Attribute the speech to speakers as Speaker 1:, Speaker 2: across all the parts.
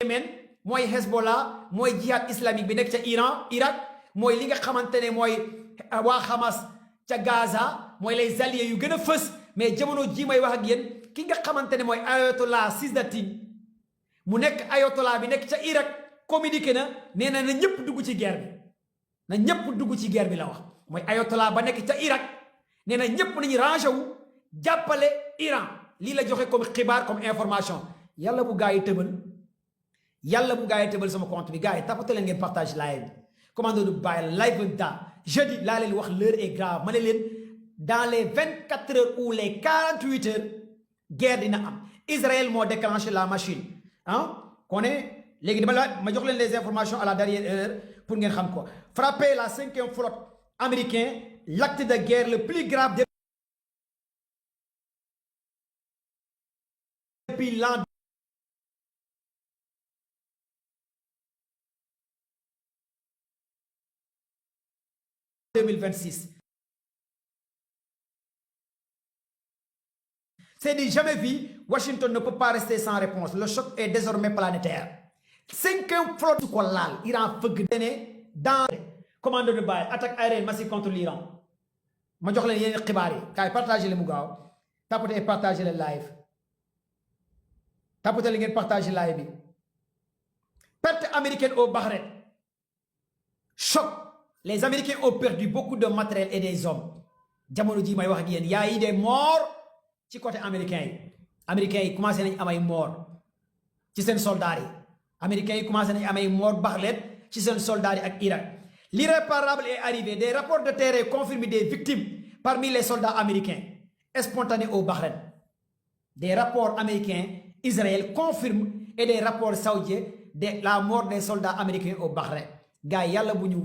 Speaker 1: Yémen mooy Hezbollah mooy jihad islamique bi nekk ca Iran Irak mooy li nga xamante ne mooy waa Hamas ca Gaza mooy les alliés yu gën a fës mais jamono ji may wax ak yéen ki nga xamante ne mooy ayatollah Sistine mu nekk ayatollah bi nekk ca Irak communiqué na nee na ñëpp dugg ci guerre bi na ñëpp dugg ci guerre bi la wax mooy ayatollah ba nekk ca Irak nee na ñëpp nañu rangé wu jàppale Iran lii la joxe comme xibaar comme information yàlla bu gaa yi tëbal sama compte bi gars yi tapote leen ngeen partage live bi commando du bàyyi live da jeudi laa leen wax l'heure est grave ma ne leen dans les 24 heures ou les 48 heures guerre dina am Israël moo déclenché la machine kon léegi ma jox leen les informations à la dernière heure pour ngeen xam ko frapper la 5e flotte américaine l'acte de guerre le plus grave depuis l'an 2026. C'est dit jamais vu, Washington ne peut pas rester sans réponse. Le choc est désormais planétaire. 5e flotte ko laal Iran fëgg dene dans commando de bail attaque aérienne massive contre l'Iran. Ma jox leen yeneen xibaar yi kaay partagé le mu gaaw tapoter et partager le live tapoter li ngeen partager live bi perte américaine au Bahreïn choc. Les Américains ont perdu beaucoup de matériel et des hommes jamono ji may wax ak yéen y a eu des morts ci côté américain yi commencé nañ am ay morts ci seen soldats yi américains yi commencé nañ am ay morts Bahreïn ci seen soldats yi ak Irak. L'irréparable est arrivé. Des rapports de terrain confirment des victimes parmi les soldats américains spontanés au Bahreïn. Des rapports américains Israël confirment et des rapports saoudiens de la mort des soldats américains au Bahreïn. Gars yi yàlla bu ñu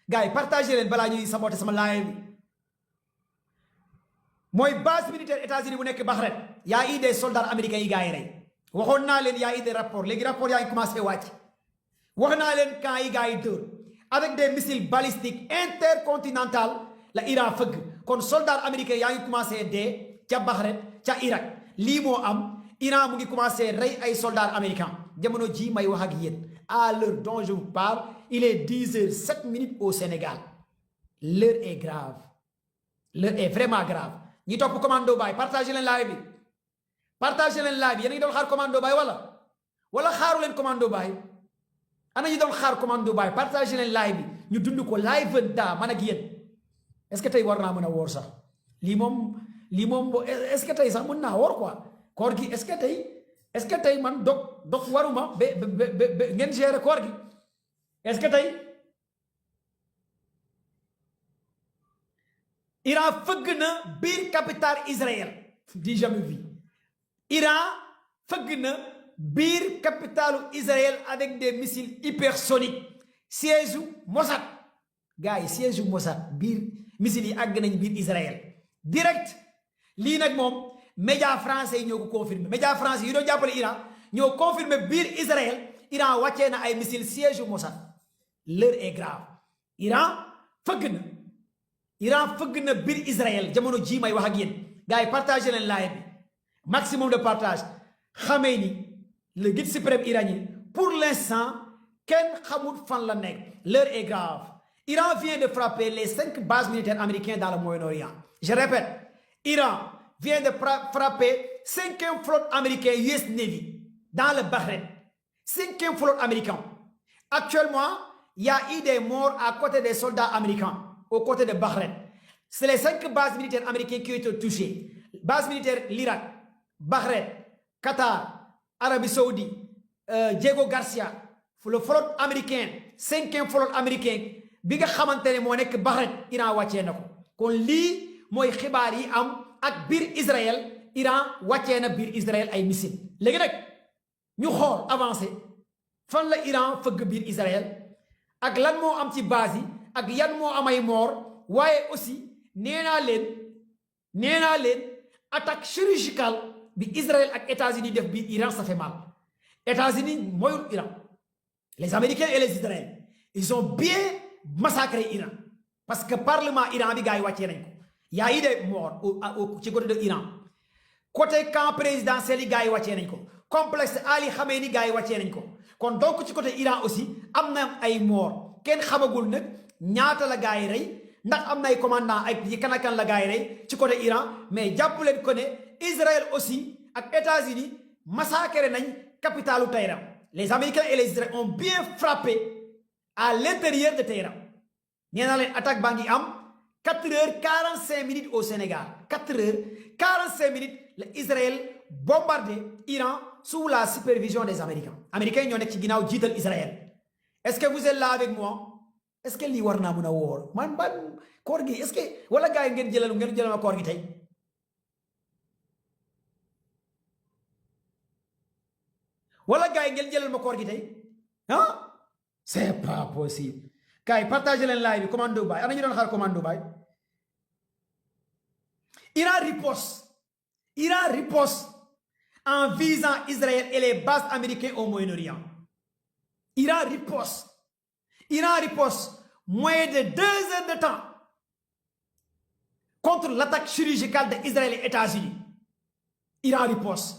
Speaker 1: gars yi partagé leen balaa ñuy saboté sama live bi mooy base militaire États-Unis bu nekk Bahreïn y a eu des soldats américains yi gars yi rey waxoon naa leen y a eu des rapports léegi rapports yaa ngi commencé wàcc wax naa leen camp yi gars yi dóor avec des missiles balistiques intercontinental la Iran fëgg kon soldats américains yaa ngi commencé dee ca Bahreïn ca Irak lii moo am Iran mu ngi commencé rey ay soldats américains jamono ji may wax ak yéen à l'heure dont je vous parle il est 10h07 au Sénégal. L'heure est grave. L'heure est vraiment grave. ñi topp commando baay partagé leen live bi partagé leen live bi yéen a ngi doon xaar commando baay wala xaaru leen commando baay ana ñi doon xaar commando baay partagé leen live bi ñu dund ko live daa man ak yéen est-ce que tey war naa mën a woor sax lii moom est-ce que tey sax mën naa woor quoi koor gi est-ce que tey man dog waruma ba ngeen gérer koor gi est-ce que tey Iran fëgg na biir capitale Israël di jamais vu Iran fëgg na biir capitalu Israël avec des missiles hypersoniques siège u Mossad gars yi siège u Mossad biir missiles yi àgg nañ biir Israël direct lii nag moom média français yi ñoo ko confirmé média français yi doon jàppale Iran ñoo confirmé biir Israël Iran wàccee na ay missiles siège u Mossad. L'heure est grave Iran fëgg na biir Israël jamono ji may wax ak yéen gars yi partagé leen live bi maximum de partage xamee ni le guide suprême iranien pour l'instant kenn xamul fan la nekk. L'heure est grave Iran vient de frapper les 5 bases militaires américaines dans le Moyen-Orient. Je répète, Iran vient de frapper 5e flotte américaine US Navy dans le Bahreïn. 5e flotte américaine. Actuellement, il y a eu des morts à côté des soldats américains, aux côtés de Bahreïn. C'est les 5 bases militaires américaines qui ont été touchées. Bases militaires, l'Irak, Bahreïn, Qatar, Arabie Saoudite, Diego Garcia, le flotte américain, 5e flotte américaine, bi nga xamante ne moo nekk Bahreïn, Iran wàccee na ko. kon lii mooy xibaar yi am ak biir Israël Iran wàccee na biir Israël ay missile léegi nag ñu xool avancé fan la Iran fëgg biir Israël ak lan moo am ci base yi ak yan moo am ay moor waaye aussi nee naa leen attaque chirurgicale bi Israël ak États-Unis def biir Iran ça fait mal. États-Unis mooyul Iran les Américains et les Israéliens ils ont bien massacré Iran parce que parlement Iran bi gars yi wàccee nañ ko y a eu des morts ci côté de Iran côté camp présidentiel yi gars yi wàccee nañ ko complexe Ali Khamenei gars yi wàccee nañ ko kon donc ci côté Iran aussi am na ay mort kenn xamagul nag ñaata la gars yi rey ndax am na ay commandant ay kan ak kan la gars yi rey ci côté Iran mais jàpp leen ko ne Israël aussi ak États-Unis massacré nañ capitalu Téhéran. Les Américains et les Israéliens ont bien frappé à l'intérieur de Téhéran. nee naa leen attaque baa ngi am 4h45 au Sénégal 4h45 la Israël bombardé Iran sous la supervision des Américains. Américains ñoo nekk ci ginnaaw jiital Israël. Est-ce que vous êtes là avec moi? Est-ce que lii war naa mën a wóor man koor gi est-ce que wala gars yi ngeen jëlal ma koor gi tey wala gars yi ngeen jëlal ma koor gi tey ah c'est pas possible. gars yi partagé leen live bi commando baay ana ñu doon xaar commando baay. Iran riposte en visant Israël et les bases américaines au Moyen-Orient. Iran riposte moins de 2 heures de temps contre l'attaque chirurgicale d'Israël et États-Unis. Iran riposte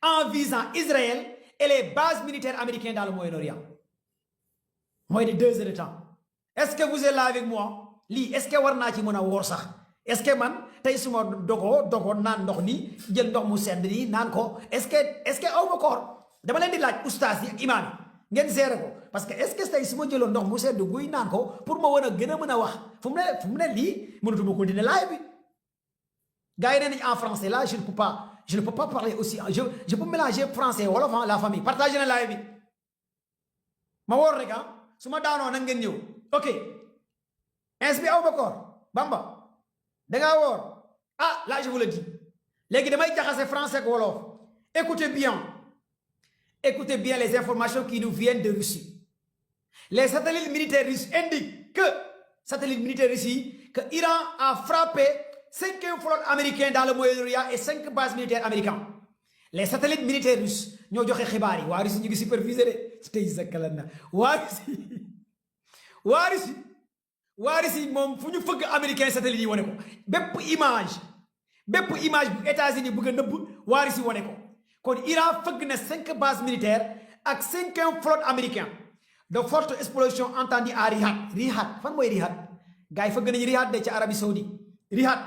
Speaker 1: en visant Israël et les bases militaires américaines dans le Moyen-Orient. Moins de 2 heures de temps. Est-ce que vous êtes là avec moi? Lii est-ce que war naa ci mën a woor sax est-ce que man tey suma dogoo naan ndox nii jël ndox mu sedd nii naan ko est-ce que aw ma koor dama leen di laaj ustaas yi ak imaam yi ngeen gérer ko parce que est-ce que tey su ma jëloon ndox mu sedd guy naan ko pour ma war a gën a mën a wax fu mu ne lii mënatuma continuer laaj bi gars yi nee nañ en français là je ne peux pas parler aussi je peux mélanger français wolof la famille partagé na laaj bi ma woor rek su ma daanoo nag ngeen ñëw ok ins bi aw ma koor Bamba dangaa woor là je vous le dis léegi damay jaxase français ak wolof écoutez bien les informations qui nous viennent de Russie. Les satellites militaires russes indiquent que Iran a frappé 5e flotte américaine dans le Moyen-Orient et 5 bases militaires américaines. Les satellites militaires russes ñoo joxe xibaar yi waa Russie ñu ngi supervisé de tey sa kalan na waa Russie moom fu ñu fëgg américain satellite yi wane ko bépp image bu États-Unis bëgg a nëbb waa Russie wane ko kon Iran fëgg na 5 bases militaires ak 5e flotte américain de fortes explosions entendues à Riyad fan mooy Riyad gars yi fëgg nañu Riyad de ca Arabie Saoudite Riyad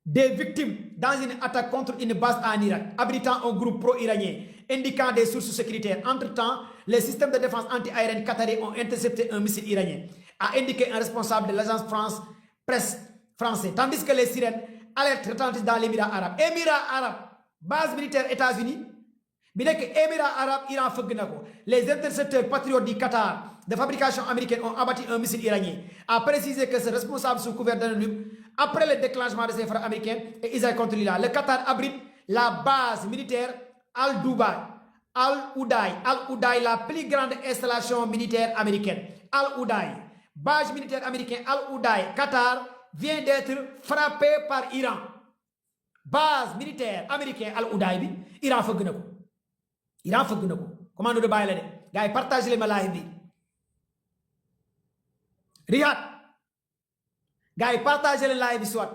Speaker 1: des victimes dans une attaque contre une base en Irak abritant un groupe pro-iranien indiquant des sources sécuritaires. Entre-temps, les systèmes de défense anti-aérienne qataris ont intercepté un missile iranien, a indiqué un responsable de l'agence presse française, tandis que les sirènes alertent retentissent dans l'Émirat arabe. Émirat arabe, base militaire États-Unis, bi nekk Émirat arabe, Iran fëgg na ko. Les intercepteurs patriotes du Qatar de fabrication américaine ont abattu un missile iranien, a précisé que ce responsable sous couvert d'anonyme après le déclenchement de ces frappes américaines et Israël contre l'Iran. Le Qatar abrite la base militaire Al-Udaï, la plus grande installation militaire américaine. Al-Udaï, base militaire américaine Al-Udaï, Qatar, vient d'être frappé par Iran. Base militaire américaine Al-Udaï bi Iran fëgg na ko. Commando de bàyyi la de gars yi partagé leen ma live bi. Riyad gars yi partagé leen live bi soit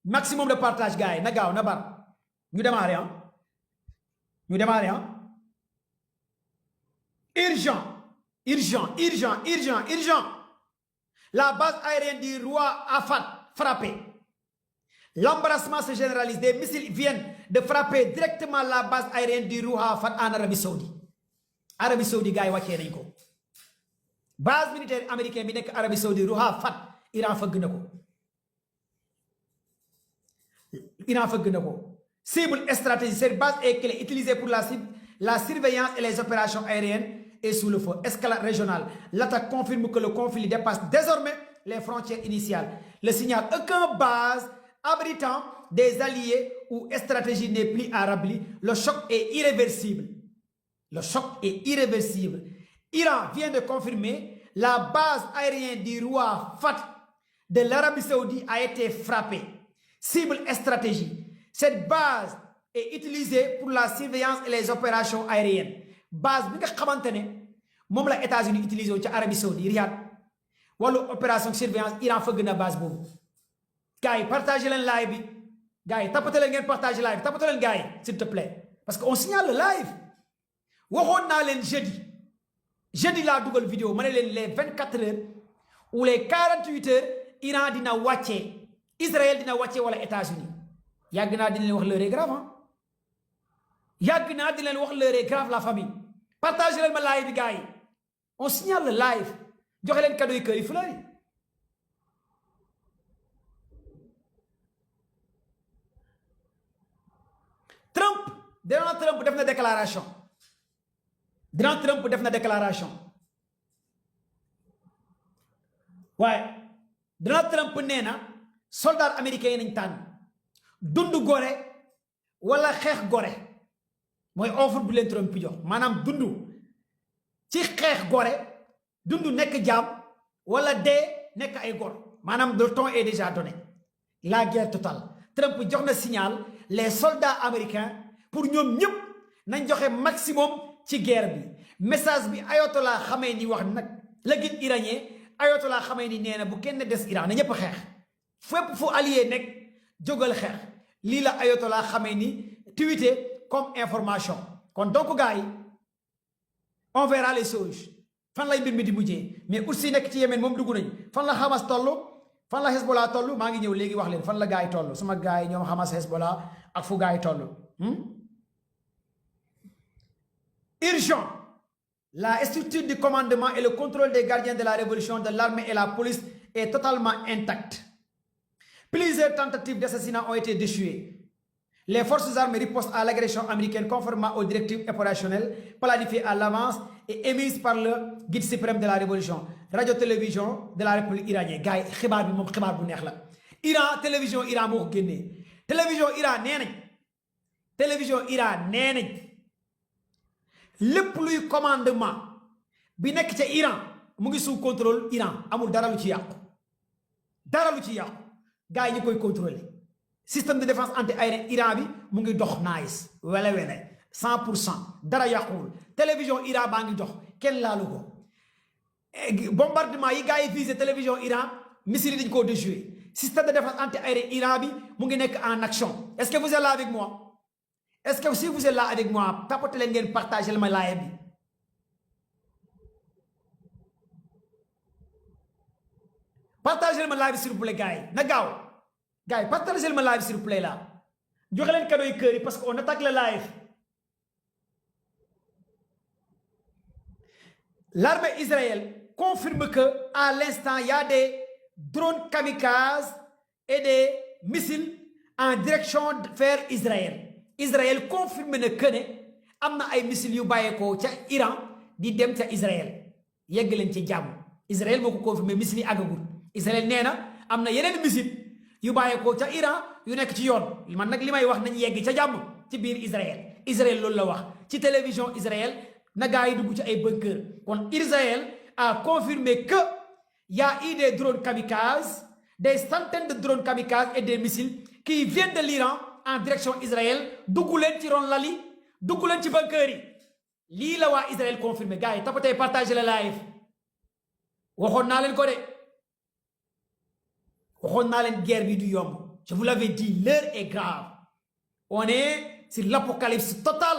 Speaker 1: maximum de partage gars yi na gaaw na bar ñu démarrer urgent. La base aérienne du roi Afad frappée. L'embarrassement se généralise. Des missiles viennent de frapper directement la base aérienne du roi Afad en Arabie Saoudite. Arabie Saoudite gars yi wàccee nañ ko. Base militaire américaine bi nekk Arabie Saoudite roi Afad Iran fëgg na ko. Cible stratégique. Cette base est clé utilisée pour la surveillance et les opérations aériennes et sous le feu. Escalade régionale. L'attaque confirme que le conflit dépasse désormais les frontières initiales. Le signal aucune base abritant des alliés ou stratégie n'est plus à rébellir. Le choc est irréversible. Iran vient de confirmer la base aérienne du roi Fahd de l'Arabie Saoudite a été frappée. Cible stratégique. Cette base est utilisée pour la surveillance et les opérations aériennes. Base bi nga xamante ne moom la États-Unis utilisé woon ci Arabie Saoudite Riyad wàllu opération surveillance Iran fëgg na base boobu. gars yi partagé leen live bi gars yi tapoté leen ngeen partagé live bi tapoté leen gars yi s'il te plaît parce que on signale le live waxoon naa leen jeudi laa dugal vidéo ma ne leen les 24 heures ou les 48 heures Iran dina wàccee Israël dina wàccee wala États-Unis yàgg naa di leen wax l'heure est grave yàgg naa di leen wax l'heure est grave la famille partagez leen ma live bi gars yi on signale le live joxe leen cadeau yi kër yi fleur yi Donald Trump def na déclaration Donald Trump def na déclaration waaye Donald Trump nee na soldat américain yi nañ tànn dund gore wala xeex gore mooy offre bu leen Trump jox maanaam dund ci xeex gore dund nekk jaam wala dee nekk ay gor maanaam le ton est déjà donné la guerre totale Trump jox na signal les soldats américains pour ñoom ñëpp nañ joxe maximum ci guerre bi message bi Ayatollah Khamenei wax nag le guide iranien Ayatollah Khamenei nee na bu kenn des Iran na ñëpp xeex fépp fu allié nekk jógal xeex lii la Ayatollah Khamenei tweeté comme information kon donc gars yi on verra les choses fan lay mbir mi di mujjee mais aussi nekk ci Yémen moom dugg nañ fan la Hamas toll fan la Hezbollah toll maa ngi ñëw léegi wax leen fan la gars yi toll sama gars yi ñoom Hamas Hezbollah ak fu gars yi toll urgent. La structure du commandement et le contrôle des gardiens de la révolution de l'armée et la police est totalement intacte. Plusieurs tentatives d'assassinat ont été déjouées. Les forces armées ripostent à l'agression américaine conformément aux directives opérationnelles planifiées à l'avance et émises par le guide suprême de la révolution. Radio-télévision de la République iranienne. Gars yi xibaar bi moom xibaar bu neex la. Iran télévision Iran moo ko génnee. Télévision Iran nee nañ. Télévision Iran nee nañ. lépp luy commandement bi nekk ca Iran mu ngi sous contrôle Iran amul dara lu ci yàqu gars yi ñu koy contrôler système de défense anti-aérien Iran bi mu ngi dox nice wele 100% dara yàquwul télévision Iran baa ngi dox kenn laalu ko bombardement yi gars yi visé télévision Iran missile yi dañ koo déjoué système de défense anti-aérien Iran bi mu ngi nekk en action est-ce que vous êtes là avec moi? Est-ce que si vous êtes là avec moi tapote leen ngeen partagé ma live bi partagé ma live s'il vous plaît gars yi na gaaw gars yi partagé ma live s'il vous plaît là joxe leen cadeau yi kër yi parce que on attaque le live. L'armée israélienne confirme que à l'instant il y a des drones kamikazes et des missiles en direction vers Israël. Israël confirme na que ne am na ay missiles yu bàyyeekoo ca Iran di dem ca Israël yegg leen ci jàmm Israël moo ko confirmé missiles yi àggagul Israël nee na am na yeneen missiles yu bàyyeekoo ca Iran yu nekk ci yoon man nag li may wax nañ yegg ca jàmm ci biir Israël loolu la wax ci télévision Israël na gaa yi dugg ci ay bunker kon Israël a confirmé que y a eu des drones kamikazes des centaines de drones kamikazes et des missiles qui viennent de l'Iran en direction Israël dugg leen ci ron lali dugg leen ci bunker yi lii la waa Israël confirmé gars yi tapatee partagé la live waxoon naa leen ko de waxoon naa leen guerre bi du yomb je vous l'avais dit l'heure est grave on est sur l'apocalypse total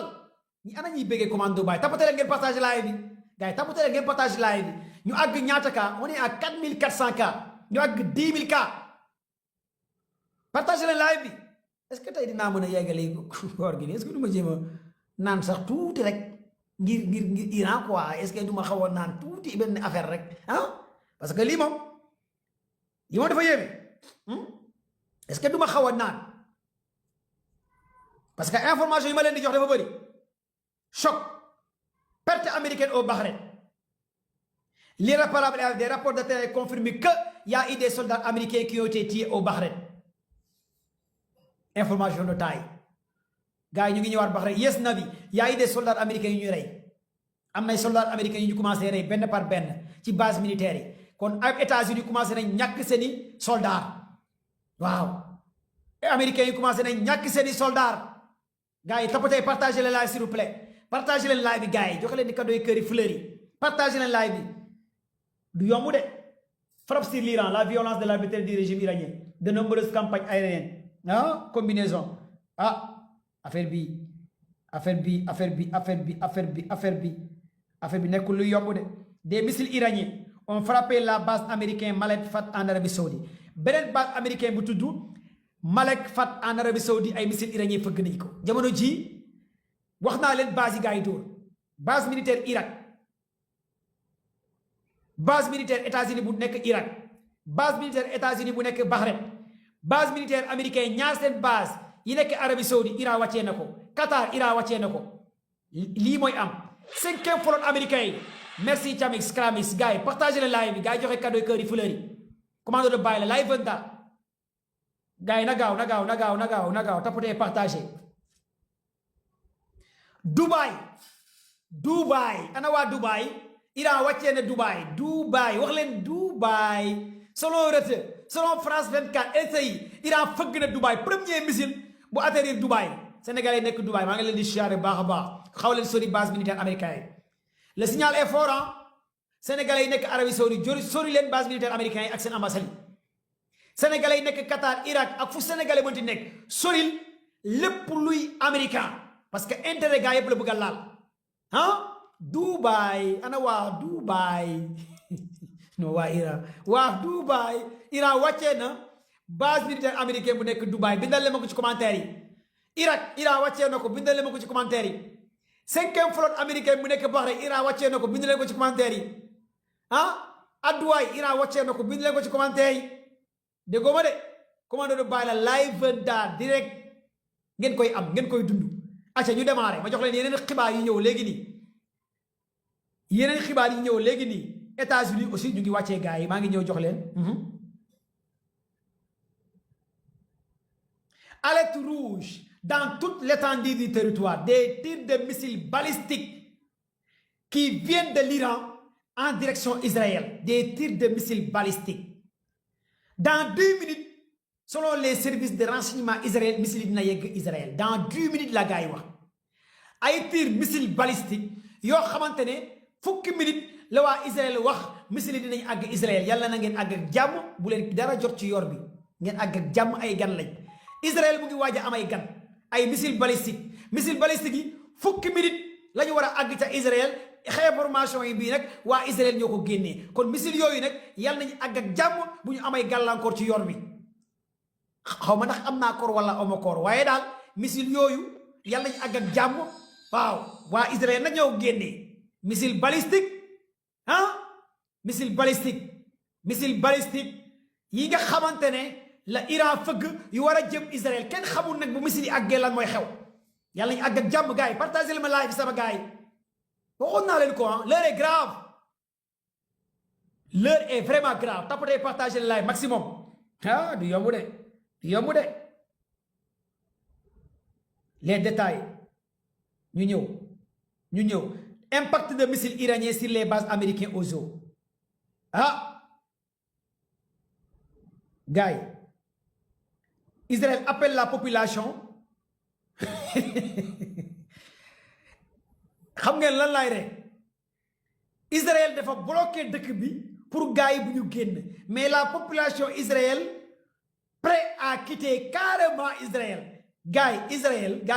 Speaker 1: ñi ana ñuy béggee commando baay tapatee leen ngeen partagé live bi gars yi tapatee leen ngeen partagé live bi ñu àgg ñaata cas on est à 4400 cas ñu àgg 10 000 cas partagé leen live bi est-ce que tey dinaa mën a yeggale koor gi est-ce que du ma jéem a naan sax tuuti rek ngir Iran quoi est-ce que du ma xaw a naan tuuti benn affaire rek ah parce que lii moom dafa yéeme est-ce que du ma xaw a naan parce que information yi ma leen di jox dafa bëri choc perte américaine au Bahreïn l'irréparable avec des rapports de terrain confirment que y a eu des soldats américains qui ont été tués au Bahreïn. Information de taille gars yi ñu ngi ñëwaat Bahreïn yes Nabi y a eu des soldats américains yu ñuy rey am nay soldats américains yu ñu commencé rey benn par benn ci base militaire yi kon ak États-Unis commencé nañ ñàkk seeni soldats waaw américains yi commencé nañ ñàkk seeni soldats gars yi tapatee partagé leen live s'il vous plaît partagé leen live bi gars yi joxe leen di cadeau yi kër yi fleurs yi partagé leen live bi du yomb de frappe sur l'Iran la violence de l'arbitraire du régime iranien de nombreuses campagnes aériennes combinaison affaire bi affaire bi nekkul lu yomb de. Des missiles iraniens ont frappé la base américaine Malek Fat en Arabie Saoudite beneen base américaine bu tudd Malek Fat en Arabie Saoudite ay missiles iraniens fëgg nañ ko jamono ji wax naa leen base yi gars yi dóor base militaire Irak base militaire États-Unis bu nekk Irak base militaire États-Unis bu nekk Bahreïn base militaire américain ñaar seen base yi nekk Arabie Saoudite Iran wàccee na ko Qatar Iran wàccee na ko lii mooy am 5e flotte américain yi. Merci Chamix Kramix gars yi partagez le live bi gars yi joxe cadeau kër yi fleur yi commando de bail la live venta gars yi na gaaw tapotee partagé Dubaï ana waa Dubaï Iran wàccee na Dubaï wax leen Dubaï selon Reuters selon France 24 RCI Iran fëgg na Dubaï premier missile bu atterrir Dubaï Sénégalais nekk Dubaï maa ngi leen di siyaare baax a baax xaw leen sori base militaire américaine le signal est fort Sénégalais yi nekk Arabie Saoudite sori leen base militaire américain yi ak seen ambassade Sénégalais yi nekk Qatar Irak ak fu Sénégalais mënti nekk soril lépp luy américain parce que intérêt gars yëpp la bëgg a laal Dubaï ana waa Dubaï non waa Dubaï Iran wàccee na base militaire américain bu nekk Dubaï bindal leen ma ko ci commentaire yi Iran wàccee na ko bindal leen ma ko ci commentaire yi 5e flotte américaine bu nekk Bahreïn Iran wàccee na ko bind leen ko ci commentaire yi Adouaye Iran wàccee na ko bind leen ko ci commentaire yi déggoo ma de commando de bail la live da direct ngeen koy am ngeen koy dund acca ñu démarré ma jox leen yeneen xibaar yi ñëw léegi nii États-Unis aussi ñu ngi wàccee gars yi maa ngi ñëw jox leen alerte rouge dans toute l'étendue du territoire, des tirs de missiles balistiques qui viennent de l'Iran en direction Israël. Des tirs de missiles balistiques. Dans 2 minutes, selon les services de renseignement israéliens, missiles dina yegg Israël. Dans 2 minutes la gars yi wax ay tirs missiles balistiques yoo xamante ne fukki minutes la waa Israël wax missiles dinañ àgg Israël yàlla na ngeen àgg ak jàmm bu leen dara jot ci yor bi ngeen àgg ak jàmm ay gan lañ Israël mu ngi waaj a am ay gan. ay missile balistique yi fukki minute la ñu war a àgg ca Israël information yi bii nag waa Israël ñoo ko génnee kon missile yooyu nag yàlla nañu àgg ak jàmm bu ñu amay gàllankoor ci yoon bi xaw ma ndax am naa koor wala ama koor waaye daal missile yooyu yàlla nañu àgg ak jàmm waaw waa Israël nag ñoo ko génnee missile balistique yi nga xamante ne la Iran fëgg yu war a jëm Israël kenn xamul nag bu missile yi àggee lan mooy xew yàlla ñu àgg ak jàmm gars yi partagé ma live sama gars yi waxoon naa leen ko l'heure est grave l'heure est vraiment grave tapotez partagé le live maximum du yomb de les détails ñu ñëw impact de missiles iraniens sur les bases américaines aux eaux gars yi Israël appelle la population xam ngeen lan laay rek Israël dafa bloqué dëkk bi pour gars yi bu ñu génn mais la population Israël prêt à quitter carrément Israël gars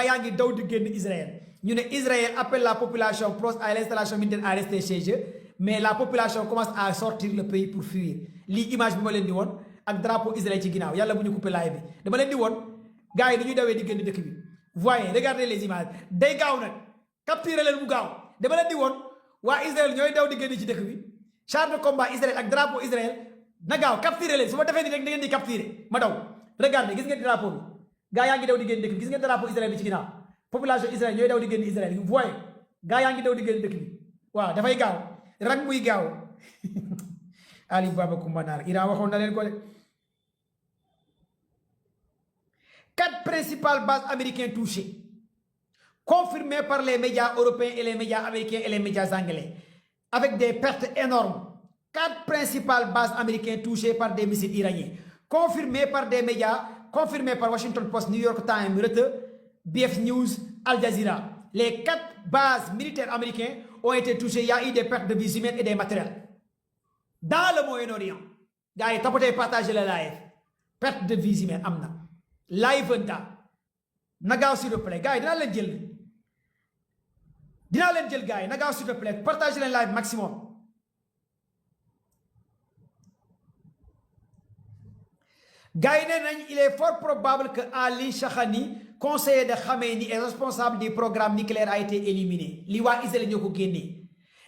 Speaker 1: yaa ngi daw di génn Israël ñu ne Israël appelle la population proche à l'installation militaire à rester chez eux mais la population commence à sortir le pays pour fuir lii image bi ma leen di woon ak drapeau Israël ci ginnaaw yàlla bu ñu coupé live bi dama leen di woon gars yi dañuy dawee di génn dëkk bi voyez regardez les images day gaaw nag capturer leen bu gaaw dama leen di woon waa Israël ñooy daw di génn ci dëkk bi char de combat Israël ak drapeau Israël na gaaw capturer leen su ma defee ni rek da ngeen di capturer ma daw regardez gis ngeen drapeau bi gars yaa ngi daw di génn dëkk bi gis ngeen drapeau Israël bi ci ginnaaw population Israël ñooy daw di génn Israël vous voyez gars yaa ngi daw di génn dëkk bi waaw dafay gaaw rang muy gaaw Ali Baba Kumba Naar Iran waxoon na leen ko de 4 principales bases américaines touchées, confirmées par les médias européens et les médias américains et les médias anglais, avec des pertes énormes. 4 principales bases américaines touchées par des missiles iraniens, confirmées par des médias, confirmées par Washington Post, New York Times, Reuters, BF News, Al Jazeera. Les 4 bases militaires américaines ont été touchées. Il y a eu des pertes de vies humaines et des matériels. Dans le Moyen-Orient, gars yi tapotez partagez le live. Perte de vies humaines am na. live nta na gaaw s'il vous plaît gars yi dinaa leen jël dinaa leen jël gars yi na gaaw s'il te plaît partagez leen live maximum. gars yi nee nañ il est fort probable que Ali Shahani conseiller de Khamenei et responsable du programme nucléaire a été éliminé li waa Israël ñoo ko génnee.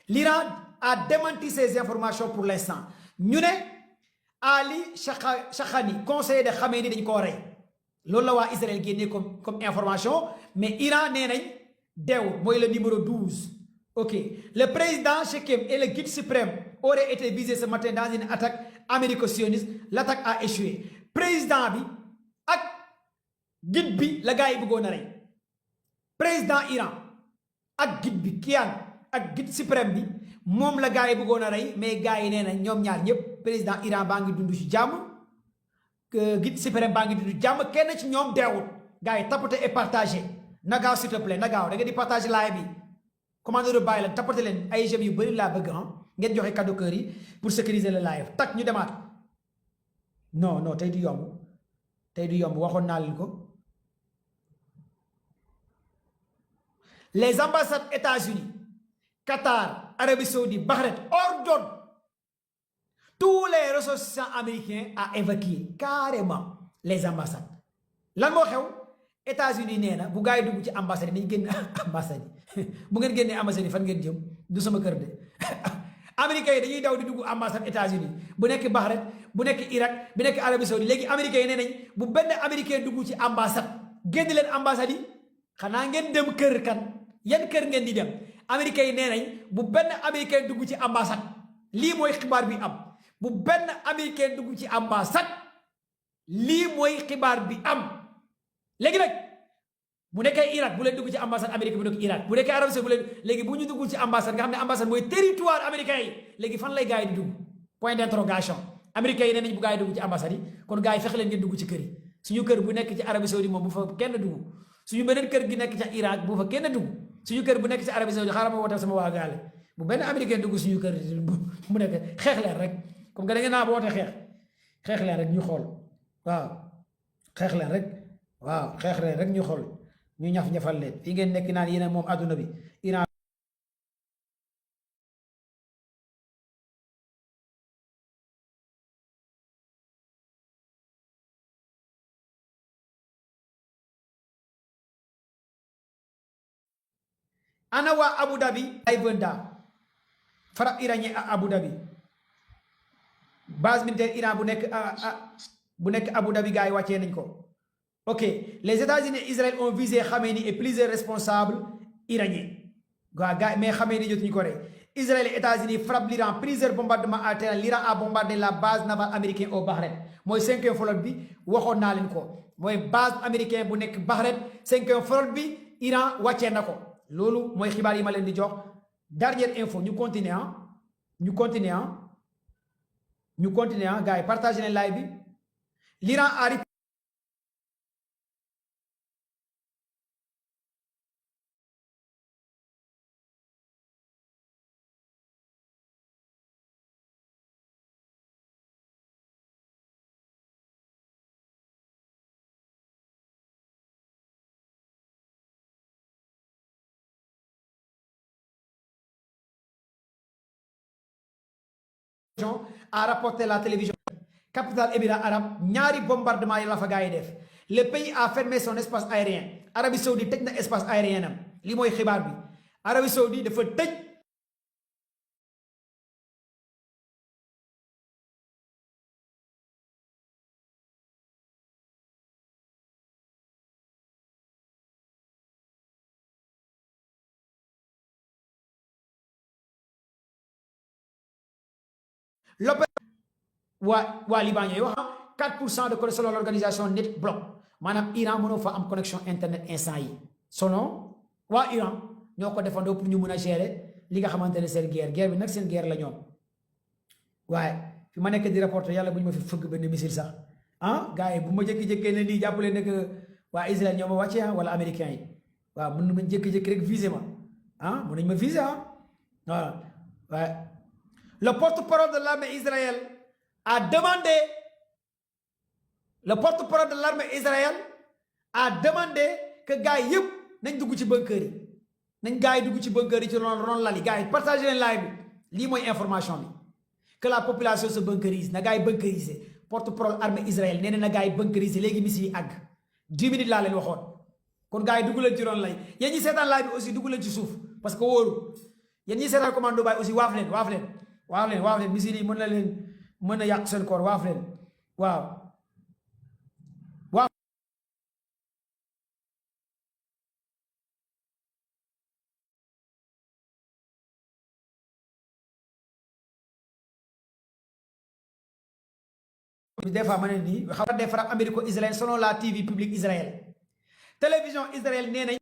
Speaker 1: L'Iran a démenti ces informations pour l'instant ñu ne Ali Shahani conseiller de Khamenei dañ koo rey loolu la waa Israël génnee comme information mais Iran nee nañ deewul mooy le numéro 12. ok le président Shekem et le guide suprême auraient été visés ce matin dans une attaque américo-sioniste. L'attaque a échoué. président bi ak guide bi la gars yi bëggoon a rey président Iran ak guide bi Kian ak guide suprême bi moom la gars yi bëggoon a rey mais gars yi nee na ñoom ñaar ñëpp président Iran baa ngi dund ci jàmm guide suprême baa ngi dund jàmm kenn ci ñoom deewul. gars yi tapoter et partager na gaaw s'il te plaît na gaaw da nga di partager live bi commande de bàyyi la tapoter leen ay j'aime yu bëri laa bëgg ngeen joxe cadeau cœur yi pour sécuriser le live tak ñu demaat. non tey du yomb waxoon naa leen ko. les ambassades États-Unis Qatar Arabie Saoudite Bahreïn ordonnent tous les ressortissants américains à évacuer carrément les ambassades. lan moo xew États-Unis nee na bu gars yi dugg ci ambassade yi nañ génn ambassade yi bu ngeen génnee ambassade yi fan ngeen jëm du sama kër de. américains yi dañuy daw di dugg ambassade États-Unis bu nekk Bahreïn bu nekk Irak bu nekk Arabie Saoudite léegi américains yi nee nañ bu benn américain dugg ci ambassade génn leen ambassade yi xanaa ngeen dem kër kan yan kër ngeen di dem. américains yi nee nañ bu benn américain dugg ci ambassade lii mooy xibaar bi am bu benn américain dugg ci ambassade lii mooy xibaar bi am. léegi nag bu nekkee Irak bu leen dugg ci ambassade américain bu nekk Irak bu nekkee Arabie Saoudite bu leen léegi bu ñu dugg ci ambassade nga xam ne ambassade mooy territoire américain yi léegi fan lay gars yi di dugg point d'interrogation. américains yi nee nañ bu gars yi dugg ci ambassade yi kon gars yi fexe leen ngeen dugg ci kër yi suñu kër bu nekk ci Arabie Saoudite moom bu fa kenn dugg suñu beneen kër gi nekk ci Irak bu fa kenn dugg suñu kër bu nekk ci Arabie Saoudite xaaral ma woote sama waa gaale bu benn américain dugg suñu kër mu nekk xeex leen rek comme que da ngeen naa ba woote xeex leen rek ñu xool waaw xeex leen rek. waaw xeex leen rek ñu xool ñu ñaf-ñafal leen fii ngeen nekk naan yéen moom adduna bi Iran ana waa Abu Dhabi ay venda frappe iranien à Abu Dhabi base militaire Iran bu nekk Abu Dhabi gars yi wàccee nañ ko. ok les États-Unis et Israël ont visé Khamenei et plusieurs responsables iraniens gars mais Khamenei jotuñu ko rey. Israël et États-Unis frappent l'Iran plusieurs bombardements à terre. L'Iran a bombardé la base navale américaine au Bahreïn mooy 5e flotte bi waxoon naa leen ko mooy base américaine bu nekk Bahreïn 5e flotte bi Iran wàccee na ko loolu mooy xibaar yi ma leen di jox. dernière info ñu continuer gars yi partagé leen live bi. l'Iran a a rapporté la télévision capitale Émirats arabes ñaari bombardement yi la fa gars yi def. le pays a fermé son espace aérien. Arabie Saoudite tëj na espace aérien am li mooy xibaar bi. Arabie Saoudite dafa tëj waa Liban ñooy wax 4% de connexion selon l'organisation NetBlock maanaam Iran mënoo fa am connexion internet instant yi selon waa Iran ñoo ko defandoo pour ñu mën a gérer li nga xamante ne seen guerre bi nag seen guerre la ñoom. waaye fi ma nekk di rapporter yàlla bu ñu ma fi fëgg benn missile sax gars yi bu ma jékki-jékkee ne nii jàppale ne que waa Israël ñoo ma wàcce wala américains yi waaw mën nañu jékki-jékki rek viser ma mën nañu ma viser waaw waaye le porte-parole de l'armée Israël a demandé que gars yëpp nañ dugg ci bunker yi nañ gars yi dugg ci bunker yi ci ron lali gars yi partagé leen live bi lii mooy information bi que la population se bunkerise na gars yi bunkerisé porte-parole armée Israël nee na gars yi bunkerisé léegi missile yi àgg 10 minutes laa leen waxoon kon gars yi dugg leen ci ron lay yéen ñi seetaan live bi aussi dugg leen ci suuf parce que wóoru yéen ñi seetaan commando baay aussi waaf leen missile yi mën na yàq seen koor waaf leen waaw des fois ma ne nii xam nga des frappes américo-israéliennes selon la TV publique Israël télévision Israël nee nañ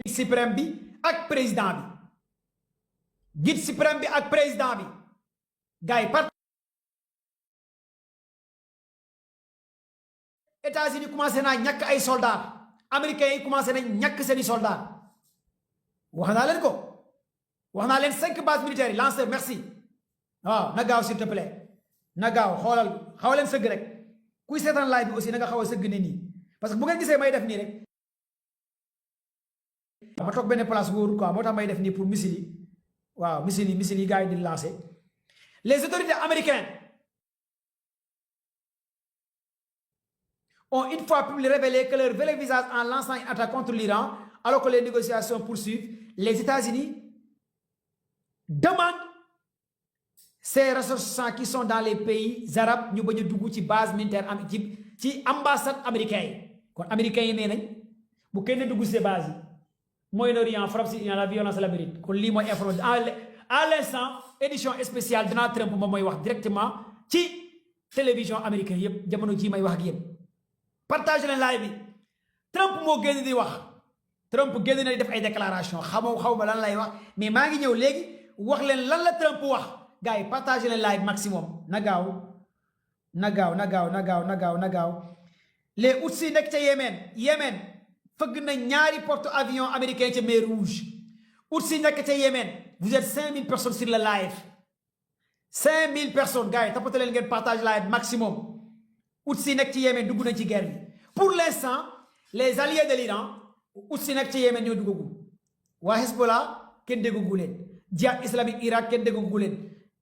Speaker 1: suprême bi ak président bi guide suprême bi ak président bi gars yi par États-Unis commencé naa ñàkk ay soldats américains yi commencé nañ ñàkk seeni soldats wax naa leen ko wax naa leen 5 bases militaires yi lanceur merci waaw na gaaw s'il te plaît na gaaw xoolal xaw leen sëgg rek kuy seetaan live bi aussi na nga xaw a sëgg ne nii parce que bu ngeen gisee may def nii rek ma toog benn place wóorul quoi moo tax may def nii pour missile yi waaw missile yi gars yi di lancer les autorités américaines ont une fois publié révélé que leur vrai visage en lançant une attaque contre l'Iran alors que les négociations poursuivent. Les États-Unis demandent ces ressortissants qui sont dans les pays arabes ñu bañ a dugg ci base militaire am ci ambassade américain yi kon américains yi nee nañ bu kenn dugg ci base yi Moyen-Orient frappe sur la violence la mérite kon lii mooy information à l'instant édition spéciale Donald Trump moom mooy wax directement ci télévision américaine yépp jamono ji may wax ak yéen partage leen live bi Trump moo génn di wax Trump génn na di def ay déclaration xaw ma lan lay wax mais maa ngi ñëw léegi wax leen lan la Trump wax gars yi partage leen live maximum na gaaw les Houthis nekk ca Yémen fëgg na ñaari porte avion américain ca mer Rouge Houthis nekk ca Yémen vous êtes 5000 personnes sur le live 5000 personnes gars yi tapate leen ngeen partage live maximum Houthis nekk ci Yémen dugg nañ ci guerre bi pour l'instant les alliés de l'Iran Houthis nekk ci Yémen ñoo duggagum waa Hezbollah kenn déggagu leen Jihad islamique Irak kenn déggagu leen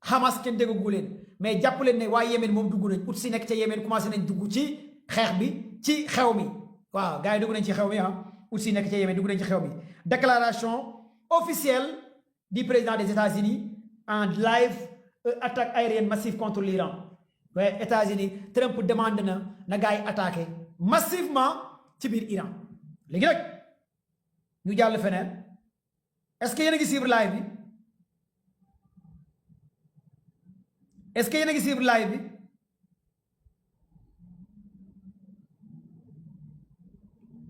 Speaker 1: Hamas kenn déggagu leen mais jàpp leen ne waa Yémen moom dugg nañ Houthis nekk ca Yémen commencé nañ dugg ci xeex bi ci xew mi waaw gars yi dugg nañ ci xew mi Houthis nekk ca Yémen dugg nañ ci xew mi déclaration officielle du président des États-Unis en live attaque aérienne massive contre l'Iran waaye États-Unis Trump demande na gars yi attaqué massivement ci biir Iran léegi nag ñu jàll feneen est-ce que yéen a ngi suivre live bi est-ce que yéen a ngi suivre live bi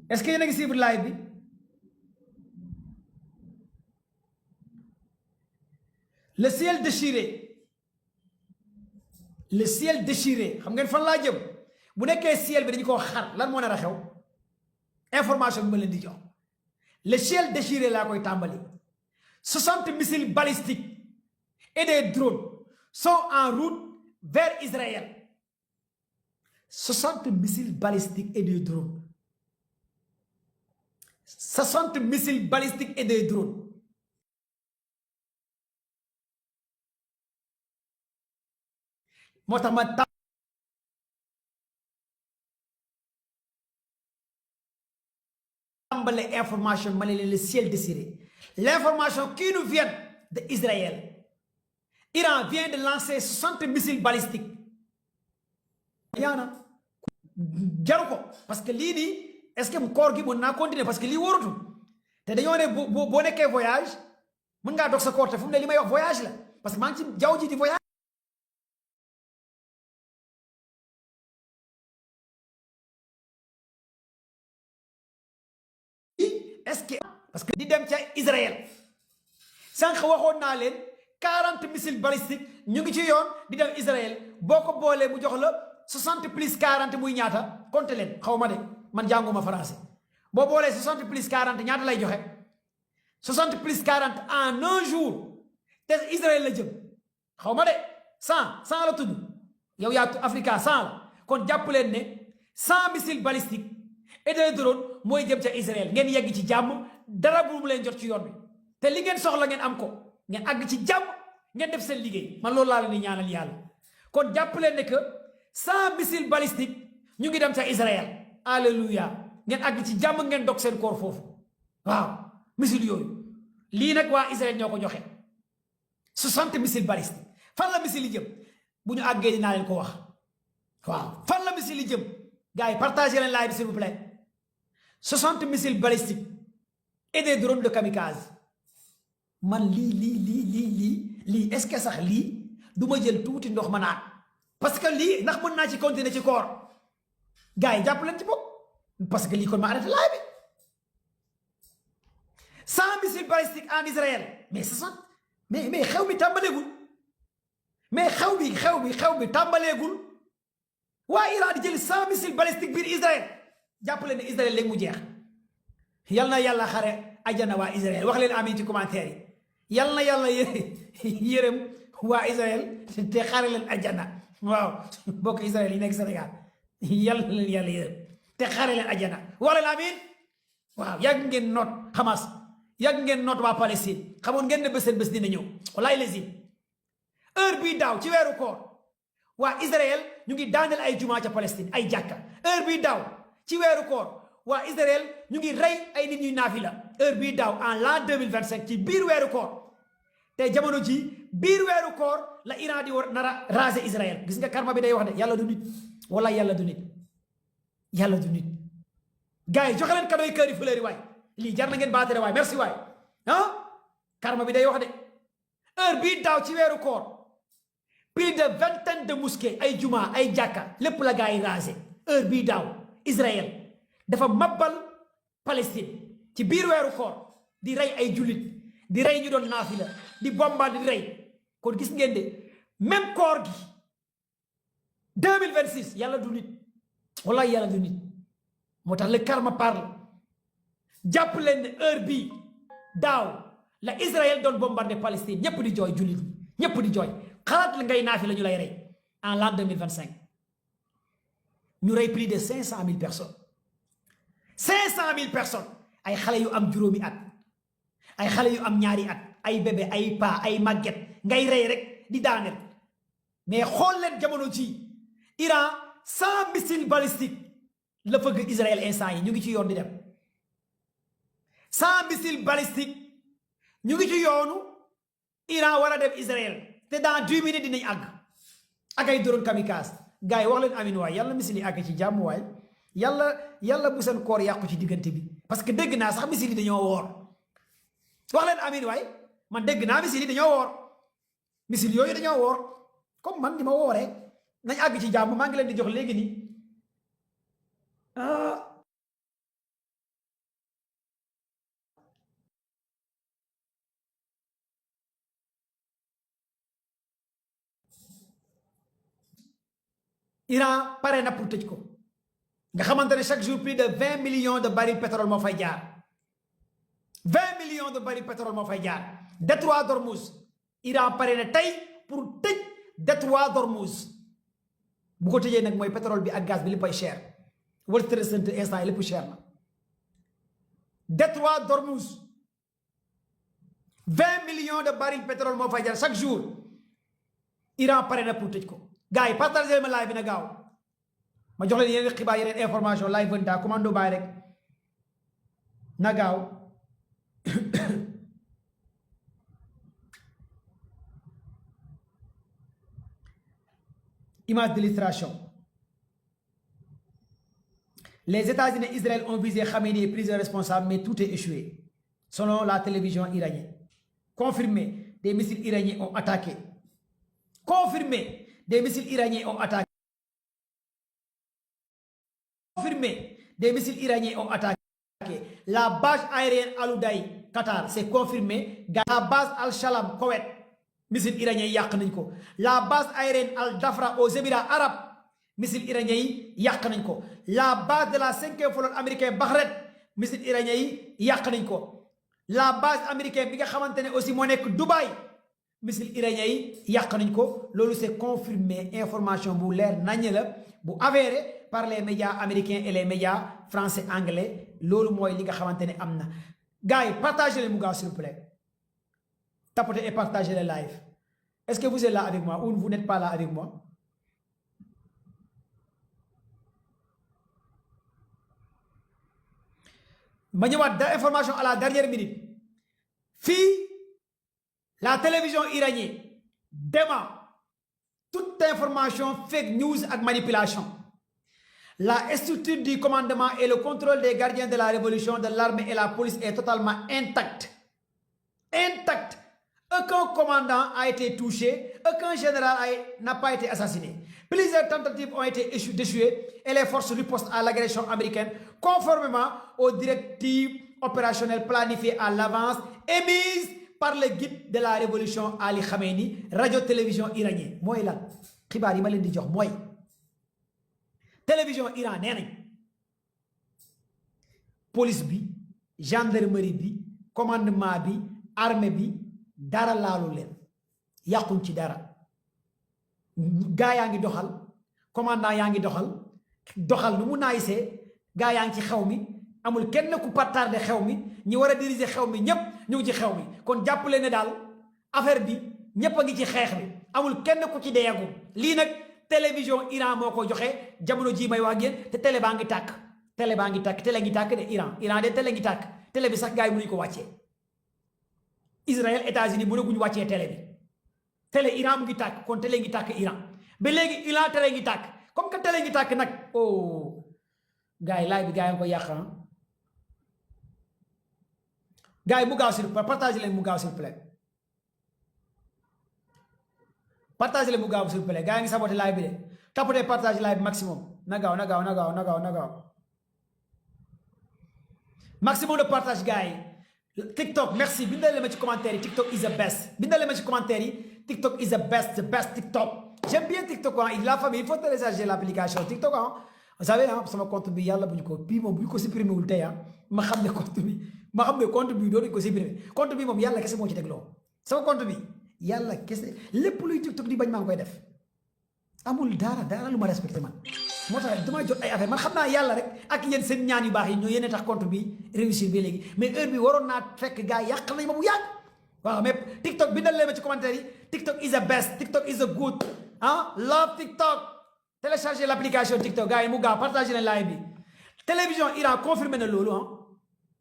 Speaker 1: est-ce que yéen a ngi suivre live bi le ciel déchiré xam ngeen fan laa jëm bu nekkee ciel bi dañu ko xar lan moo nar a xew information bi ma leen di jox le ciel déchiré laa koy tàmbali 60 missiles balistiques et des drones sont en route vers Israël 60 missiles balistiques et des drones 60 missiles balistiques et des drones moo tax ma tàmbale information ma ne leen le ciel déchiré l'information qui nous vient de Israël Iran vient de lancer 60 missiles balistiques yaana jaru ko parce que lii nii est-ce que koor gi mën naa continuer parce que lii wóorutul te dañoo ne boo nekkee voyage mën ngaa dog sa koor te fu mu ne li may wax voyage la parce que maa ngi ci jaww ji di voyage est-ce que parce que di dem ca Israël sànq waxoon naa leen 40 missiles balistiques ñu ngi ci yoon di dem Israël boo ko boolee mu jox la 60 plus 40 muy ñaata compte leen xaw ma de man jànguma français boo boolee 60 plus 40 ñaata lay joxe 60 plus 40 en un jour te Israël la jëm xaw ma de 100 la tudd yow yaa Africa 100 la kon jàpp leen ne 100 missiles balistiques et des drones mooy jëm ca Israël ngeen yegg ci jàmm dara bu mu leen jot ci yoon bi te li ngeen soxla ngeen am ko ngeen àgg ci jàmm ngeen def seen liggéey man loolu laa leen di ñaanal yàlla kon jàpp leen ne que 100 missiles balistiques ñu ngi dem ca Israël alléluia ngeen àgg ci jàmm ngeen dog seen koor foofu waaw missiles yooyu lii nag waa Israël ñoo ko joxe 60 missiles balistiques fan la missiles yi jëm bu ñu àggee dinaa leen ko wax waaw fan la missiles yi jëm gars yi partagez leen live s'il vous plaît 60 missiles balistiques et des drones de kamikaze man lii est-ce que sax lii du ma jël tuuti ndox ma naan parce que lii ndax mën naa ci continuer ci koor gars yi jàpp leen ci bopp parce que lii kon ma arrêté live bi 100 missiles balistiques en Israël mais 60 mais xew bi tàmbaleegul mais xew bi tàmbaleegul waa Iran di jël 100 missiles balistiques biir Israël jàpp leen ne Israël léegi mu jeex yal na yàlla xare ajana waa Israël wax leen amiin ci commentaire yi yal na yàlla yërëm waa Israël te xare leen ajana waaw bokk Israël yi nekk Sénégal yal na leen yàlla yërëm te xare leen ajana wax leen amiin waaw yàgg ngeen noot Hamas yàgg ngeen noot waa Palestine xamoon ngeen ne bés seen bés dina ñëw walaay lesin heure bii daaw ci weeru koor waa Israël ñu ngi daaneel ay jumaa ca Palestine ay jàkka heure bii daaw ci weeru koor waa Israël ñu ngi rey ay nit ñuy naafila heure bii daaw en l'an 2025 ci biir weeru koor te jamono ji biir weeru koor la Iran di war nara raser Israël gis nga karma bi day wax de yàlla du nit wala yàlla du nit yàlla du nit gars yi joxe leen cadeau yi kër yi fleur yi waay lii jar na ngeen baatere waay merci waay karma bi day wax de heure bii daaw ci weeru koor plus de 20 de mosquées ay juma ay jàkka lépp la gars yi raser heure bii daaw Israël dafa mabbal Palestine ci biir weeru koor di rey ay jullit di rey ñu doon naafila di bomba di rey kon gis ngeen de même koor gi 2026 yàlla du nit wallahi yàlla du nit moo tax le karma parle jàpp leen ne heure bii daaw la Israël doon bombardé Palestine ñëpp di jooy jullit ñëpp di jooy xalaat la ngay naafila ñu lay rey en l'an 2025 ñu rey plus de 500 000 personnes 500 000 personnes ay xale yu am juróomi at ay xale yu am ñaari at ay bébé ay pa ay màgget ngay rey rek di daaneel mais xool leen jamono ci Iran 100 missiles balistiques la fëgg Israël instant yi ñu ngi ci yoon di dem 100 missiles balistiques ñu ngi ci yoonu Iran war a dem Israël te dans 10 minutes dinañ àgg ak ay drone kamikaze gars yi wax leen amin waay yàlla missiles yi àgg ci jàmm waay yàlla bu seen koor yàqu ci diggante bi parce que dégg naa sax missiles yi dañoo woor wax leen amin waay man dégg naa missiles yi dañoo woor missiles yooyu dañoo woor comme man ni ma wooree nañ àgg ci jàmm maa ngi leen di jox léegi nii Iran pare na pour tëj ko nga xamante ne chaque jour plus de 20 millions de barils pétrole moo fay jaar 20 millions de barils pétrole moo fay jaar détroit d'Ormuz Iran pare na tey pour tëj détroit d'Ormuz bu ko tëjee nag mooy pétrole bi ak gaz bi léppay cher World Trade Center instant yi lépp cher na détroit d'Ormuz 20 millions de barils pétrole moo fay jaar chaque jour Iran pare na pour tëj ko gars yi partagé ma live bi na gaaw ma jox leen yeneen xibaar yeneen information live venta commando baay rek na gaaw image d'illustration. Les États-Unis et Israël ont visé Khamenei et plusieurs responsables, mais tout est échoué. Selon la télévision iranienne. Confirmé, des missiles iraniens ont attaqué. Confirmé, des missiles iraniens ont attaqué. Confirmé, des missiles iraniens ont attaqué. La base aérienne Al-Udaï, Qatar, c'est confirmé. La base Al-Shalam, Koweït. Missile iranien yàq nañ ko la base aérienne Al Dafra aux Émirats arabes missile iranien yi yàq nañ ko la base de la 5e flotte américaine Bahreïn missile iranien yi yàq nañ ko la base américaine bi nga xamante ne aussi moo nekk Dubaï missile iranien yi yàq nañ ko loolu c'est confirmé information bu leer nañ la bu avéré par les médias américains et les médias français anglais loolu mooy li nga xamante ne am na gars yi partagez les mu gaaw s'il vous plaît tapotez et partagez les live est-ce que vous êtes là avec moi ou vous n'êtes pas là avec moi ma ñëwaat information à la dernière minute fii la télévision iranienne dément toute information fake news et manipulation. La structure du commandement et le contrôle des gardiens de la révolution, de l'armée et la police est totalement intacte. Intacte. Aucun commandant a été touché, aucun général n'a pas été assassiné. Plusieurs tentatives ont été déchouées et les forces ripostent à l'agression américaine conformément aux directives opérationnelles planifiées à l'avance émises par le guide de la révolution Ali Khamenei, radio-télévision iranienne. Moi, là, xibaar yi ma leen di jox mooy télévision Iran nee nañ police bi gendarmerie bi commandement bi armée bi dara laalu leen yàquñ ci dara gaa yaa ngi doxal commandant yaa ngi doxal nu mu naayisee gaa yaa ngi ci xew mi amul kenn ku partardé xew mi ñi war a diriger xew mi ñépp ñu ngi ci xew mi kon jàppale ne daal affaire bi ñépp a ngi ci xeex bi amul kenn ku ci deyagu lii nag télévision Iran moo ko joxe jamono jii may wax ak yéen te télé baa ngi tàkk télé ngi tàkk de Iran de télé ngi tàkk télé bi sax gars yi mënuñu ko wàccee Israël États-Unis mënaguñu wàccee télé bi télé Iran mu ngi tàkk kon télé ngi tàkk Iran ba léegi Iran télé ngi tàkk comme que télé ngi tàkk nag oh gars yi laay bi gars yi nga ko yàq gars yi mu gaaw s'il partagez leen mu gaaw s'il vous plaît partagez leen mu gaaw s'il vous plaît gars yi ngi saboté live bi de tapotez partage live maximum na gaaw maximum de partage gars yi TikTok merci bindal leen ma ci commentaire yi TikTok is the best bindal leen ma ci commentaire yi TikTok is the best TikTok j'aime bien TikTok la famille il faut télécharger l'application TikTok vous savez sama compte bi yàlla bu ñu ko bii moom bu ñu ko supprimer wul tey ma xam ne compte bi dootuñu ko supprimer compte bi moom yàlla kese moo ci tegloo sama compte bi yàlla kese lépp luy TikTok di bañ maa ngi koy def amul dara lu ma respecté man moo tax dama jot ay affaire man xam naa yàlla rek ak yéen seen ñaan yu baax yi ñoo yéene tax compte bi réussir bi léegi mais heure bi waroon naa fekk gars yi yàq nañ ma bu yàgg waaw mais TikTok bindal leen ma ci commentaire yi TikTok is the best TikTok is the good love TikTok télécharger l'application TikTok gars yi mu gaaw partager leen live bi télévision Iran confirmé na loolu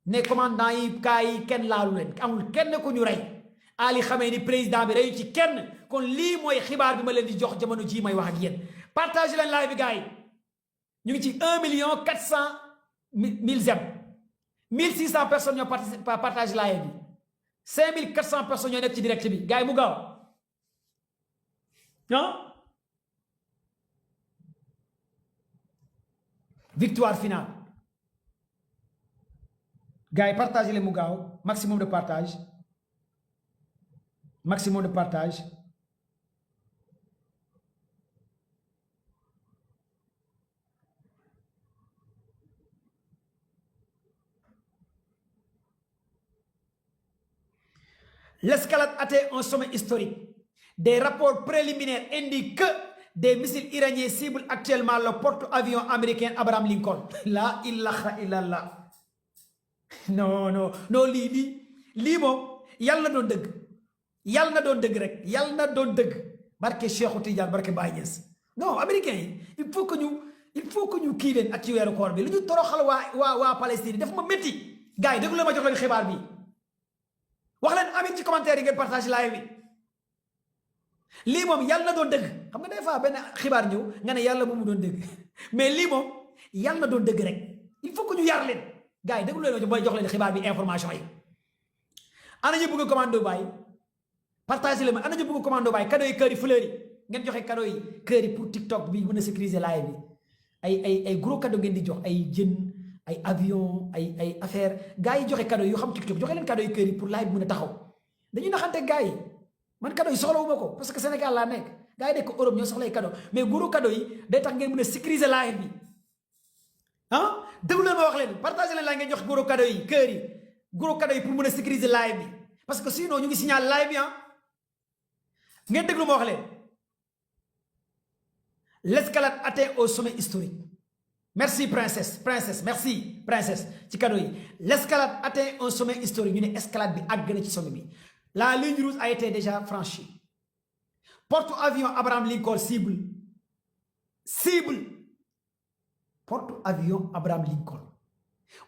Speaker 1: ne commandant yi kaa yi kenn laalu leen amul kenn ku ñu rey Ali Khamenei président bi reyu ci kenn kon lii mooy xibaar bi ma leen di jox jamono jii may wax ak yéen partage leen live bi gars yi ñu ngi ci 1 400 000 j'aime 1600 personnes ñoo partage live bi 5400 personnes ñoo nekk ci direct bi gars yi mu gaaw victoire finale gars yi partagez leen mu gaaw maximum de partage l'escalade atteint un sommet historique. Des rapports préliminaires indiquent que des missiles iraniens ciblent actuellement le porte-avions américain Abraham Lincoln. La ilaha illallah. Non lii moom yàlla na doon dëgg yàlla na doon dëgg rek yàlla na doon dëgg barke Cheikhou Tidiane barke Baye Niass non américains yi il faut que ñu kii leen ak ci weeru koor bi lu ñu toroxal waa Palestine daf ma métti gars yi déglu la ma jox leen xibaar bi wax leen amit ci commentaire yi ngeen partage live bi lii moom yàlla na doon dëgg xam nga des fois benn xibaar ñëw nga ne yàlla moomu doon dëgg mais lii moom yàlla na doon dëgg rek il faut que ñu yar leen gars yi déglu leen ma jox leen xibaar bi information yi ana ñu bëgg commando baay partage leen ma ana ñu bëgg commando baay cadeau yi kër yi fleur yi ngeen joxe cadeau yi kër yi pour TikTok bi mën a sécuriser live bi ay gros cadeau ngeen di jox ay jën ay avion ay affaire gars yi joxe cadeau yu xam TikTok joxe leen cadeau yi kër yi pour live mën a taxaw dañuy naxante gars yi man cadeau yi soxlawuma ko parce que Sénégal laa nekk gars yi nekk Europe ñoo soxlay cadeau mais gros cadeau yi day tax ngeen mën a sécuriser live bi déglu leen ma wax leen partage leen laa ngeen jox gros cadeau yi kër yi gros cadeau yi pour mën a sécuriser live bi parce que sinon ñu ngi signal live bi ngeen déglu ma wax leen l'escalade atteint au sommet historique. Merci princesse merci princesse ci cadeau yi. L'escalade atteint un sommet historique ñu ne escalade bi àgg na ci sommet bi. La ligne rouge a été déjà franchie. Porte-avions Abraham Lincoln cible porte-avions Abraham Lincoln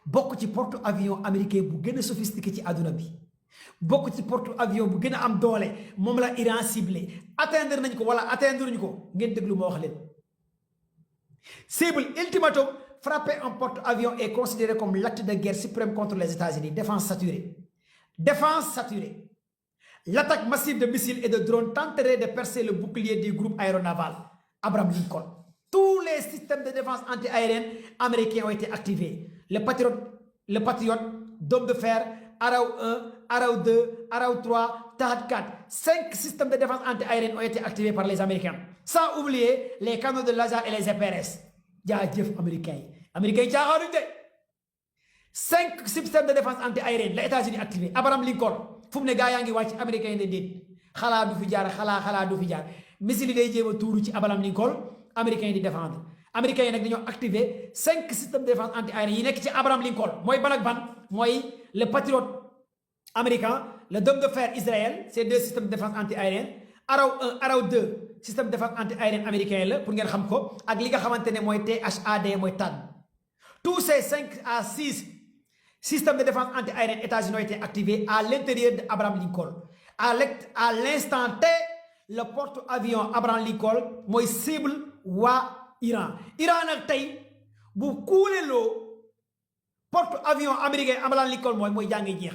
Speaker 1: bokk ci porte-avions américain bu gën a sophistiqué ci àdduna bi bokk ci porte-avions bu gën a am doole moom la Iran ciblé atteindre nañ ko wala atteindre ñu ko ngeen déglu ma wax leen. Cible ultimatum frapper un porte-avions est considéré comme l'acte de guerre suprême contre les États-Unis. Défense saturée. L'attaque massive de missiles et de drones tenterait de percer le bouclier du groupe aéronaval Abraham Lincoln. Tous les systèmes de défense anti-aérienne américains ont été activés. Le Patriot, Dôme de fer, Arrow 1, Arrow 2, Arrow 3, Tahad 4. 5 systèmes de défense anti-aérienne ont été activés par les Américains. Sans oublier les canons de laser et les EPRS. Jaajëf américains. Américains yi caaxaanuñ de 5 systèmes de défense anti-aérienne les États-Unis activés. Abraham Lincoln fu mu ne gaa yaa ngi wàcc américains yi ne déet xalaa du fi jaar xalaa du fi jaar missile yi day jéem a tuuru ci Abraham Lincoln américains yi di défendre. Américains yi nag dañoo activé 5 systèmes de défense anti-aérienne yi nekk ci Abraham Lincoln mooy ban ak ban mooy le Patriot américain le Dôme de fer Israël c'est 2 systèmes de défense anti-aérienne Arrow 1 Arrow 2 système de défense anti-aérienne américain la pour ngeen xam ko ak li nga xamante ne mooy THAAD mooy THAAD. Tous ces 5 à 6 systèmes de défense anti-aérienne États-Unis ont été activés à l'intérieur de Abraham Lincoln. À l'instant T, le porte-avions Abraham Lincoln mooy cible waa Iran. Iran nag tey bu kuuleloo porte-avions américain Abraham Lincoln mooy jàngi jeex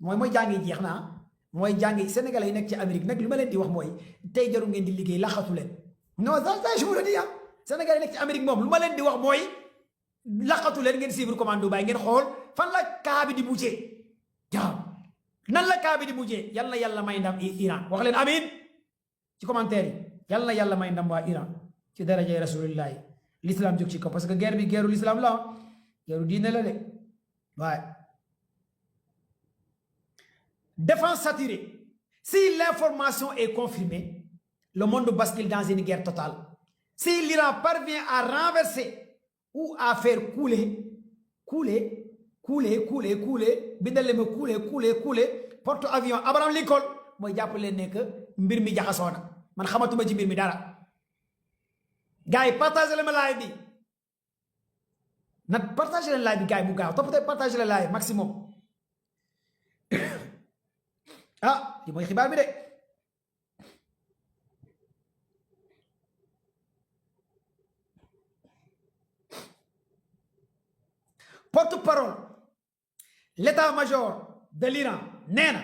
Speaker 1: na mooy jàngi jeex na mooy jàngi Sénégalais yi nekk ci Amérique nag li ma leen di wax mooy tey jarul ngeen di liggéey laxatu leen non ça je vous le dis Sénégalais yi nekk ci Amérique moom lu ma leen di wax mooy laxatu leen ngeen suivre commando bay ngeen xool fan la kaa bi di mujjee waaw nan la kaa bi di mujjee yal na yàlla may ndam Iran wax leen amin ci commentaire yi yal na yàlla may ndam waa Iran ci darajay rasulillahi l'islam jóg ci kaw parce que guerre bi guerru l'islam la guerru diine la de waaye défense saturée. Si l'information est confirmée, le monde bascule dans une guerre totale. Si l'Iran parvient à renverser ou à faire couler, porte-avions Abraham Lincoln, mooy jàpp leen ne que mbir mi jaxasoo na man xamatuma ci mbir mi dara. Gars yi partagé leen ma live bi nag partagé leen live bi gars yi mu gaaw toppatee partagé leen live maximum. Ah li mooy xibaar bi de porte-parole l'état-major de l'Iran nee na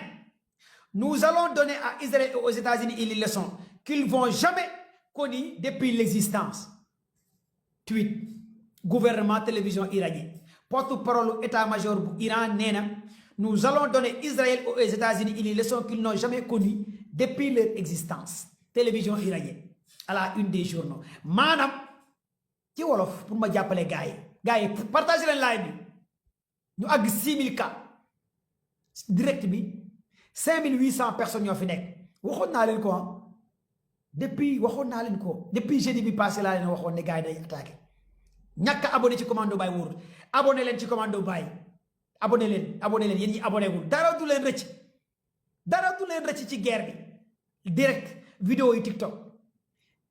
Speaker 1: nous allons donner à Israël et aux États-Unis une leçon qu'ils vont jamais connue depuis l'existence. Tweet gouvernement télévision iranien porte-parole état-major bu Iran nee na nous allons donner Israël aux États-Unis une leçon qu'ils n'ont jamais connue depuis leur existence. Télévision iranienne à la une des journaux maanaam ci wolof pour ma jàppale gars yi partagé leen live bi ñu àgg 6000 cas direct bi 5800 personnes ñoo fi nekk waxoon naa leen ko depuis jeudi bi passé laa leen waxoon ne gars yi day attaqué ñàkk a abonné ci commando bay wóorut abonné leen ci commando bay abonné leen yéen ñi abonné wul dara du leen rëcc ci guerre bi direct vidéo yi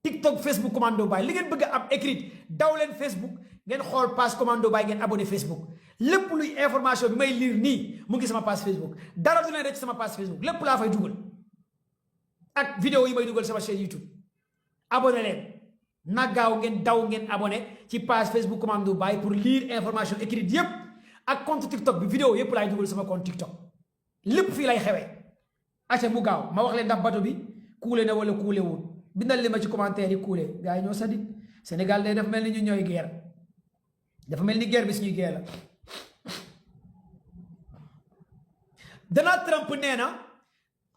Speaker 1: TikTok Facebook commando bay li ngeen bëgg a am écrit daw leen Facebook ngeen xool page commando bay ngeen abonné Facebook lépp luy information bi may lire nii mu ngi sama page Facebook dara du leen rëcc sama page Facebook lépp laa fay dugal ak vidéo yi may dugal sama chaîne YouTube abonné leen na gaaw ngeen daw ngeen abonné ci page Facebook commando bay pour lire information écrite yépp ak compte TikTok bi vidéo yépp laay dugal sama compte TikTok lépp fii lay xewee acca mu gaaw ma wax leen ndax bato bi kuule na wala kuule wul bindal li ma ci commentaire yi kuule gars yi ñoo sadik Sénégal day dafa mel ni ñu ñooy guerre dafa mel ni guerre bi suñuy guerre la. Donald Trump nee na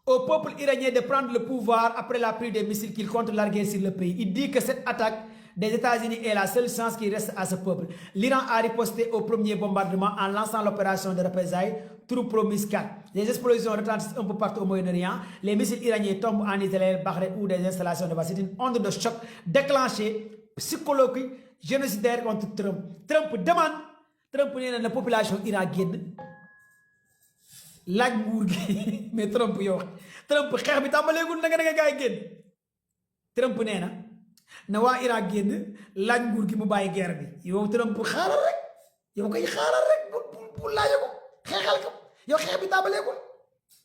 Speaker 1: au peuple iranien de prendre le pouvoir après la pluie des missiles qu'il compte larguer sur le pays. Il dit que cette attaque des États-Unis est la seule chance qui reste à ce peuple. L'Iran a riposté au premier bombardement en lançant l'opération de représailles True Promise 4. Les explosions retentissent un peu partout au Moyen-Orient. Les missiles iraniens tombent en Israël, Bahreïn ou des installations de base. C'est une onde de choc déclenchée, psychologique, génocidaire contre Trump. Trump demande, Trump nee na la population Iran génn laaj nguur gi mais Trump yow Trump xeex bi tàmbaleegul na nga gaay génn Trump nee na waa Iran génn laaj nguur gi mu bàyyi guerre bi yow Trump xaaral rek yow koy xaaral rek bu laaje ko xeexal ko yow xeex bi tàmbaleegul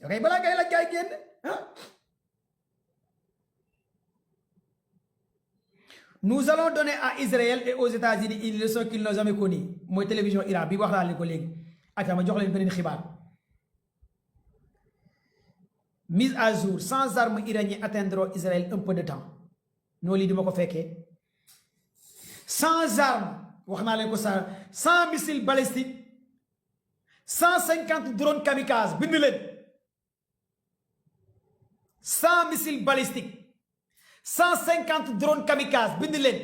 Speaker 1: yow kay balaa ngay laaj gaay génn ah. Nous allons donner à Israël et aux États-Unis une leçon qu'ils n'ont jamais connue mooy télévision Iran bi wax naa leen ko léegi ak ma jox leen beneen xibaar. Mise à jour, sans armes iraniennes atteindront Israël un peu de temps. Nous li dima ko fekkee sans armes wax naa leen ko sans missiles balistiques 150 drones kamikazes bind leen 100 missiles balistiques 150 drones kamikazes bind leen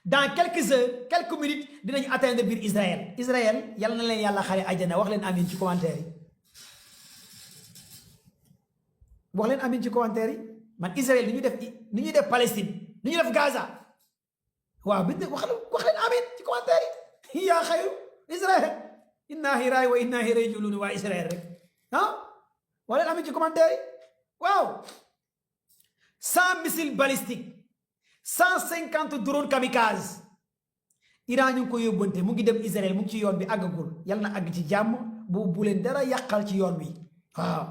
Speaker 1: dans quelques heures quelques minutes dinañ atteindre biir Israël yal na leen yàlla xare àjjana wax leen amiin ci commentaire yi wax leen amiin ci commentaire yi man Israël ni ñu def Palestine ni ñu def Gaza waaw bind wax leen amiin ci commentaire yi yaa xayru Israël inna lillahi wa inna ilayhi raji'un waa Israël rek wax leen amiin ci commentaire yi waaw 100 missiles balistiques 150 drones kamikazes Iran ñu ngi ko yóbbante mu ngi dem Israël mu ngi ci yoon bi àggagul yal na àgg ci jàmm bu leen dara yàqal ci yoon bi waaw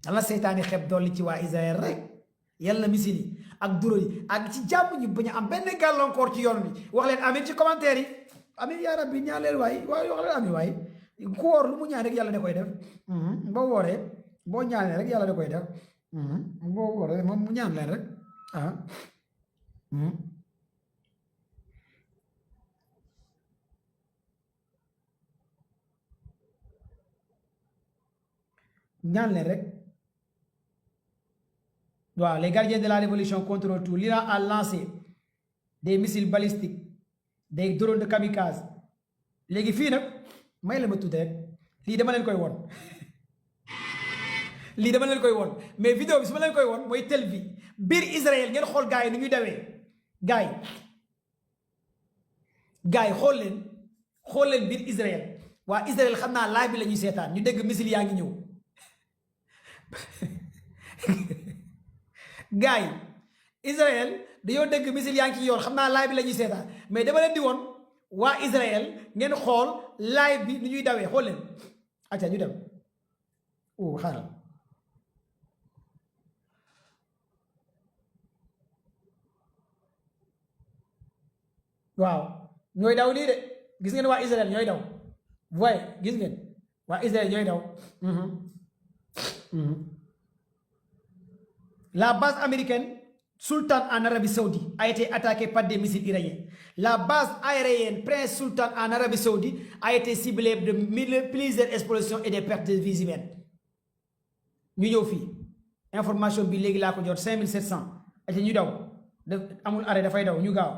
Speaker 1: yal na seytaani xeeb dolli ci waa Israël rek yal na missiles yi ak drone yi àgg ci jàmm ñu bañ a am benn gàllankoor ci yoon bi wax leen amiin ci commentaire yi amiin yaa rabbi ñaan leen waaye wax leen amiin waaye ku woor lu mu ñaan rek yàlla da koy def boo wooree boo ñaanee rek yàlla da koy def boo wooree moom mu ñaan leen rek ñaan leen rek waaw les gardiens de la révolution contrôlent tout. L'Iran a lancé des missiles balistiques des drones de kamikaze léegi fii nag may la ma tuuti rek lii dama leen koy woon lii dama leen koy woon mais vidéo bi su ma leen koy woon mooy tel bi biir Israël ngeen xool gars yi nu ñuy dawee gars yi xool leen biir Israël waa Israël xam naa live bi la ñuy seetaan ñu dégg missile yaa ngi ñëw gars yi Israël dañoo dégg missile yaa ngi ci yoon xam naa live bi la ñuy seetaan mais dama leen di woon waa Israël ngeen xool live bi nu ñuy dawee xool leen acca ñu dem xaaral waaw ñooy daw nii de gis ngeen waa Israël ñooy daw voyez gis ngeen waa Israël ñooy daw La base américaine Sultan en Arabie Saoudite a été attaquée par des missiles iraniens. La base aérienne Prince Sultan en Arabie Saoudite a été ciblée de plusieurs explosions et des pertes de vies humaines. ñu ñëw fii information bi léegi laa ko jot 5700 ate ñu daw amul arrêt dafay daw ñu gaaw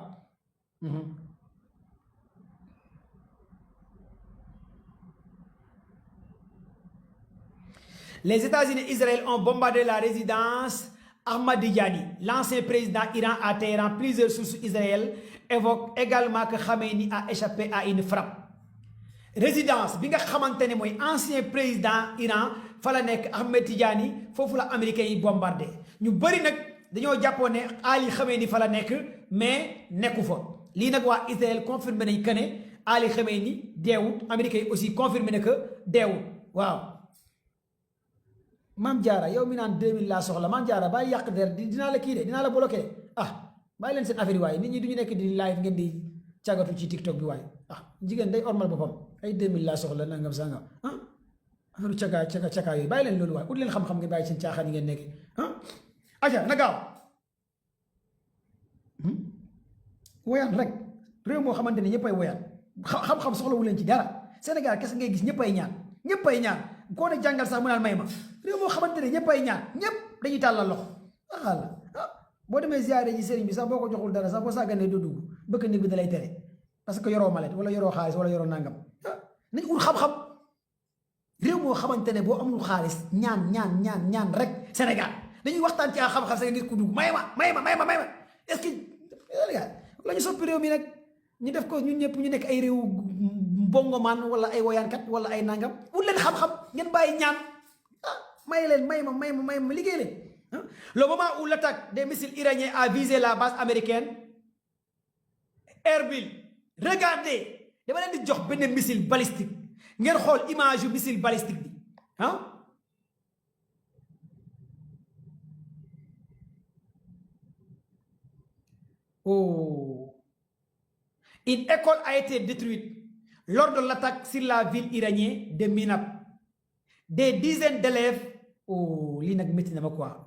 Speaker 1: Les États-Unis et Israël ont bombardé la résidence Ahmadiyani. L'ancien président Iran à Téhéran, plusieurs sources israéliennes évoquent également que Khamenei a échappé à une frappe. Résidence bi nga xamante ne mooy ancien président Iran fa la nekk Ahmadiyani foofu la américains yi bombardé ñu bëri nag dañoo jàppoon ne Ali Khamenei fa la nekk mais nekku fa lii nag waa Israël confirmé nañ que ne Ali Khamenei deewut américains yi aussi confirmé na que deewut waaw. Maam Jaara yow mi naan 2000 laa soxla Maam Jaara bàyyi yàq der dinaa la kii de dinaa la bloqué bàyyi leen seen affaire yi waaye nit ñi du ñu nekk di live ngeen di càggatu ci TikTok bi waaye jigéen day ormal boppam ay 2000 laa soxla nangam sangam affaire caga yooyu bàyyi leen loolu waaye ut leen xam-xam ngeen bàyyi seen caaxaan yi ngeen nekk aja na gaaw woyaan rek réew moo xamante ne ñëppay woyaan xam-xam soxlawu leen ci dara Sénégal kese ngay gis ñëppay ñaan koo ne jàngal sax mu naan may ma réew moo xamante ne ñëppay ñaan ñëpp dañuy tàllal loxo boo demee ziyaare ji sëriñ bi sax boo ko joxul dara sax boo sàgganee doo dugg bëgg néeg bi da lay tere parce que yoroo malet wala yoroo xaalis wala yoroo nangam nañ ut xam-xam réew moo xamante ne boo amul xaalis ñaan rek Sénégal dañuy waxtaan ci xam-xam sa nit ku dugg may ma est-ce que la ñu soppi réew mi nag ñu def ko ñun ñëpp ñu nekk ay réew bongomaan wala ay woyaankat wala ay nangam ut leen xam-xam ngeen bàyyi ñaan may ma liggéey leen. Le moment où l'attaque des missiles iraniens a visé la base américaine Erbil regardez dama leen di jox benn missile balistique ngeen xool image yu missile balistique bi Oh, une école a été détruite lors de l'attaque sur la ville iranienne de Minab. Des dizaines d'élèves, lii nag métti na ma quoi.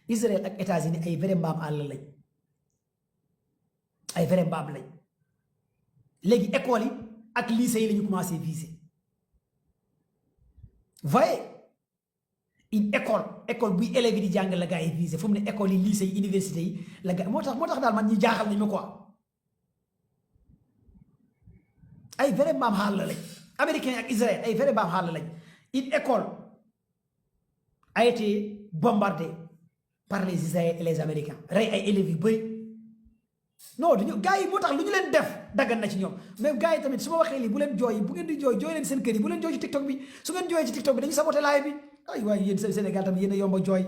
Speaker 1: Israël ak États-Unis ay vrai mbaam àll lañ ay vrai mbaam lañ léegi école yi ak lycée yi la ñu commencé viser. Voyez une école buy élèves yi di jàng la gars yi visé fu mu ne école yi lycée yi université yi la gars moo tax daal man ñi jaaxal nañu ma quoi ay vrai mbaam xaal la lañ américain ak Israël ay vrai mbaam xaal la lañ une école a été bombardée par les Israéliens et les Américains rey ay élèves yu bëri non duñu gars yi moo tax lu ñu leen def daggan na ci ñoom mais gars yi tamit su ma waxee lii bu leen jooy bu ngeen di jooy leen seen kër yi bu leen jooy ci TikTok bi su ngeen jooyee ci TikTok bi dañu saboté live bi ay waaye yéen Sénégal tamit yéen a yomba jooy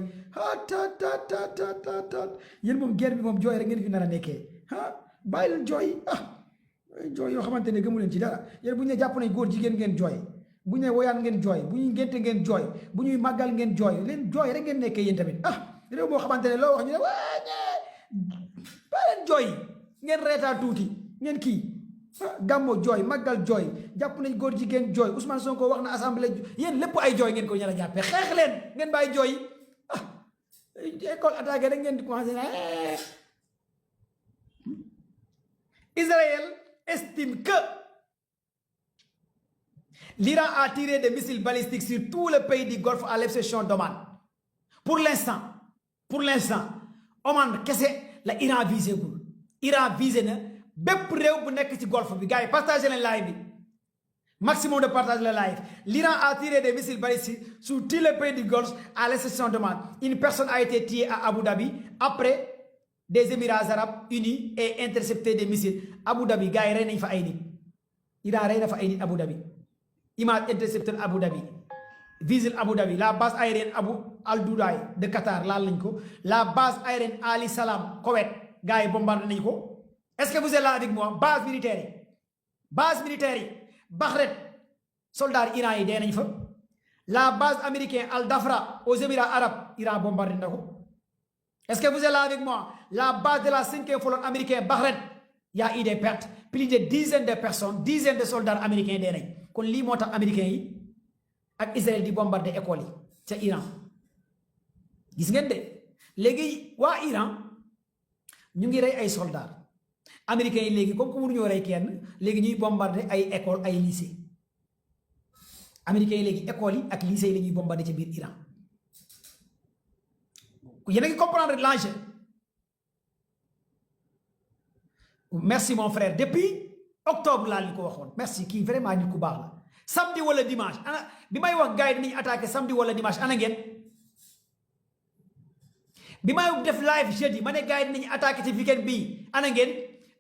Speaker 1: yéen moom guerre bi moom jooy rek ngeen fi nar a nekkee bàyyi leen jooy jooy yoo xamante ne gëmu leen ci dara yéen bu ñu ne jàpp nañ góor jigéen ngeen jooy bu ñu ne woyaan ngeen jooy bu ñuy ngénte ngeen jooy bu ñuy màggal ngeen jooy leen jooy rek ngeen nekkee yéen tamit réew moo xamante ne loo wax ñu ne bàyyi leen jooy ngeen reetaa tuuti ngeen kii gàmmo jooy màggal jooy jàpp nañ góor jigéen jooy Ousmane Sonko wax na assemblée yéen lépp ay jooy ngeen ko ñala jàppee xeex leen ngeen bàyyi jooy école attaqué rek ngeen di commencé na Israël estime que l'Iran a tiré des missiles balistiques sur tout le pays du Golfe à l'exception d'Oman pour l'instant Oman kese la Iran visé gul Iran visé na bépp réew bu nekk ci golfe bi gars yi partagé leen live bi maximum de partage le live. L'Iran a tiré des missiles balistiques sur tout le pays du Golfe à l'exception d'Oman. Une personne a été tuée à Abu Dhabi après des Émirats arabes unis et intercepté des missiles. Abu Dhabi gars yi rey nañ fa ay nit Iran rey na fa ay nit Abu Dhabi image intercepté Abu Dhabi visile Abu Dhabi la base aérienne Abu Al Dudaï de Qatar laal nañ ko la base aérienne Ali Salam Koweït gars yi bombardé nañ ko. Est-ce que vous êtes là avec moi base militaire yi Bahreïn soldats Iran yi dee nañ fa la base américaine Al Dafra aux Émirats arabes Iran bombardé na ko. Est-ce que vous êtes là avec moi la base de la 5e flotte américaine Bahreïn y a eu des pertes plus de dizaines de personnes dizaines de soldats américains dee nañ kon lii moo tax américains yi ak Israël di bombarder école yi ca Iran gis ngeen de léegi waa Iran ñu ngi rey ay soldats américains yi léegi comme que mënuñoo rey kenn léegi ñuy bombarder ay école ay lycée américains yi léegi école yi ak lycée yi la ñuy bombarder ca biir Iran yéen a ngi comprendre l'enjeu. Merci mon frère depuis octobre laa leen ko waxoon merci kii vraiment nit ku baax la samedi wala dimanche ana bi may wax gars yi dinañ attaqué samedi wala dimanche ana ngeen bi may def live jeudi ma ne gars yi dinañ attaqué ci weekend bii ana ngeen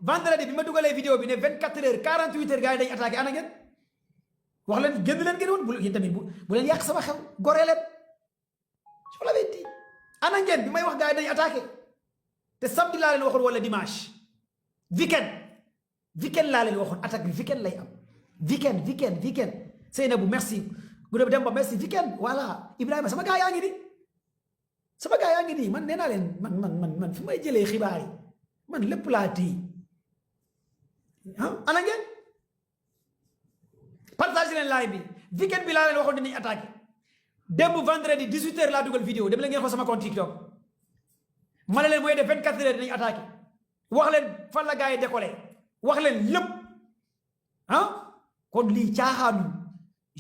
Speaker 1: vendredi bi ma dugalee vidéo bi ne 24 heures 48 heures gars yi dañ attaqué ana ngeen wax leen génn leen ngeen woon bu yéen tamit bu leen yàq sama xew goree leen je l'avais dit ana ngeen bi may wax gars yi dañ attaqué te samedi laa leen waxoon wala dimanche weekend laa leen waxoon attaque bi weekend lay am weekend Seynabou merci Gouda Demba merci weekend voilà Ibrahima sama gaa yaa ngi nii man nee naa leen man fu may jëlee xibaar yi man lépp laa téye ana ngeen partage leen live bi weekend bi laa leen waxoon dinañ attaqué démb vendredi 18h laa dugal vidéo dem leen ngeen ko sama compte TikTok ma ne leen mooy de 24 heures dinañ attaqué wax leen fan la gaa yi décollé wax leen lépp kon lii caaxaanu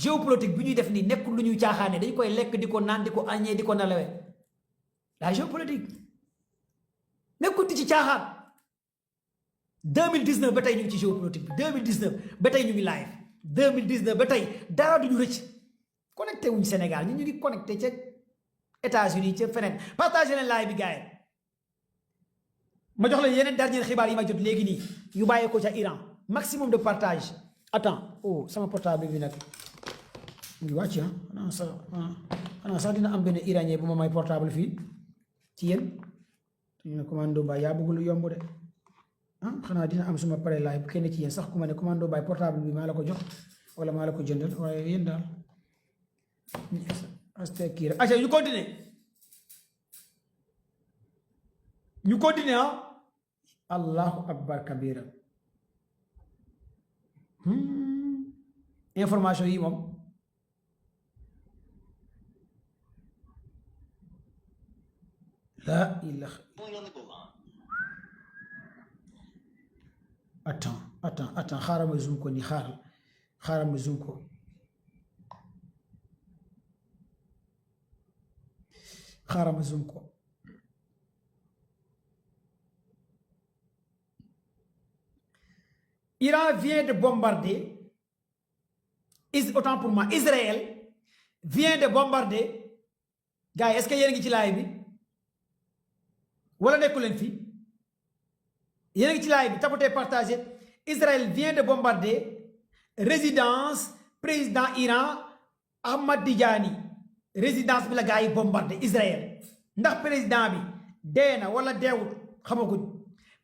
Speaker 1: géopolitique bi ñuy def nii nekkul lu ñuy caaxaane dañ koy lekk di ko naan di ko añee di ko nalawee la géopolitique nekkuti ci caaxaan 2019 ba tey ñu ngi ci géopolitique bi 2019 ba tey ñu ngi live 2019 ba tey dara duñu rëcc connecté wuñ Sénégal ñu ngi connecté ca États-Unis ca feneen partagé leen live bi gars yi ma jox leen yeneen dernier xibaar yi ma jot léegi nii yu bàyyee ko ca Iran maximum de partage attends oh sama portable bi nag ngi wàcc xanaa sax dina am benn iranien bu ma may portable fii ci yéen ñu ne commando bay yaa bëgg lu yomb de xanaa dina am suma pare live kenn ci yéen sax ku ma ne commando bay portable bi maa la ko jox wala maa la ko jëndal waaye yéen daal aste kii rek aca ñu continuer allahu akbar kabira information yi moom la ilaha attends xaaral ma zoom ko ni xaaral ma zoom ko Iran vient de bombarder autant pour moi Israël vient de bombarder gars yi est-ce que yéen a ngi ci live bi wala nekku leen fii yéen a ngi ci live bi tapotez partagé Israël vient de bombarder résidence président Iran Ahmadinejad résidence bi la gars yi bombardé Israël ndax président bi dee na wala deewut xamaguñ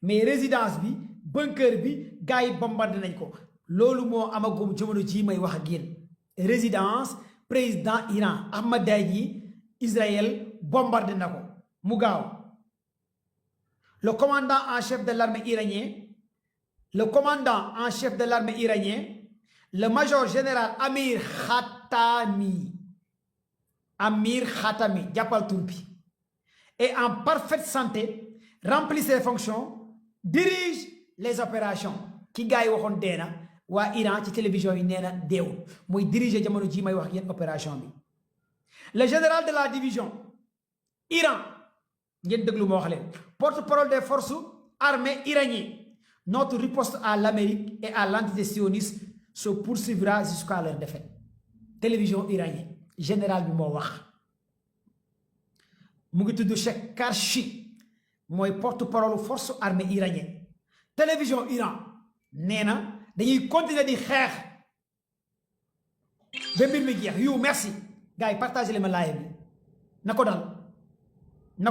Speaker 1: mais résidence bi bunker bi gars yi bombardé nañ ko loolu moo amagum jamono ji may wax ak yéen résidence président Iran Ahmadinejad Israël bombardé na ko mu gaaw le commandant en chef de l'armée iranien le major général Amir Khatami jàppal tur bi est en parfaite santé remplit ses fonctions dirige les opérations ki gars yi waxoon dee na waa Iran ci télévision yi nee na deewul mooy diriger jamono ji may wax ak yéen opération bi le général de la division Iran ngeen déglu ma wax leen porte-parole des forces armées iraniennes notre riposte à l'Amérique et à l'entité sioniste se poursuivra jusqu'à leur défaite télévision iranienne général bi moo wax mu ngi tudd Cheikh Karshi mooy porte-parole force armée iranienne télévision Iran nee na dañuy continuer di xeex ba mbir mi jeex yu merci gars yi partagé le ma live bi na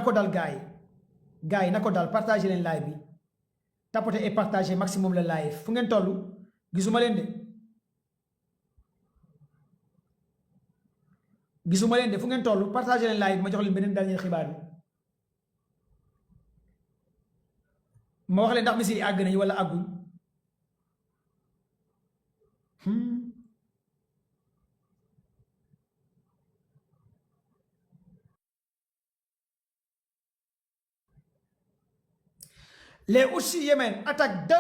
Speaker 1: ko dal gars yi na ko dal partagé leen live bi tapoter et partager maximum le live fu ngeen toll gisuma leen de fu ngeen toll partager leen live ma jox leen beneen dernier xibaar bi ma wax leen ndax missile yi àgg nañu wala àgguñ les Houthis Yémen attaquent deux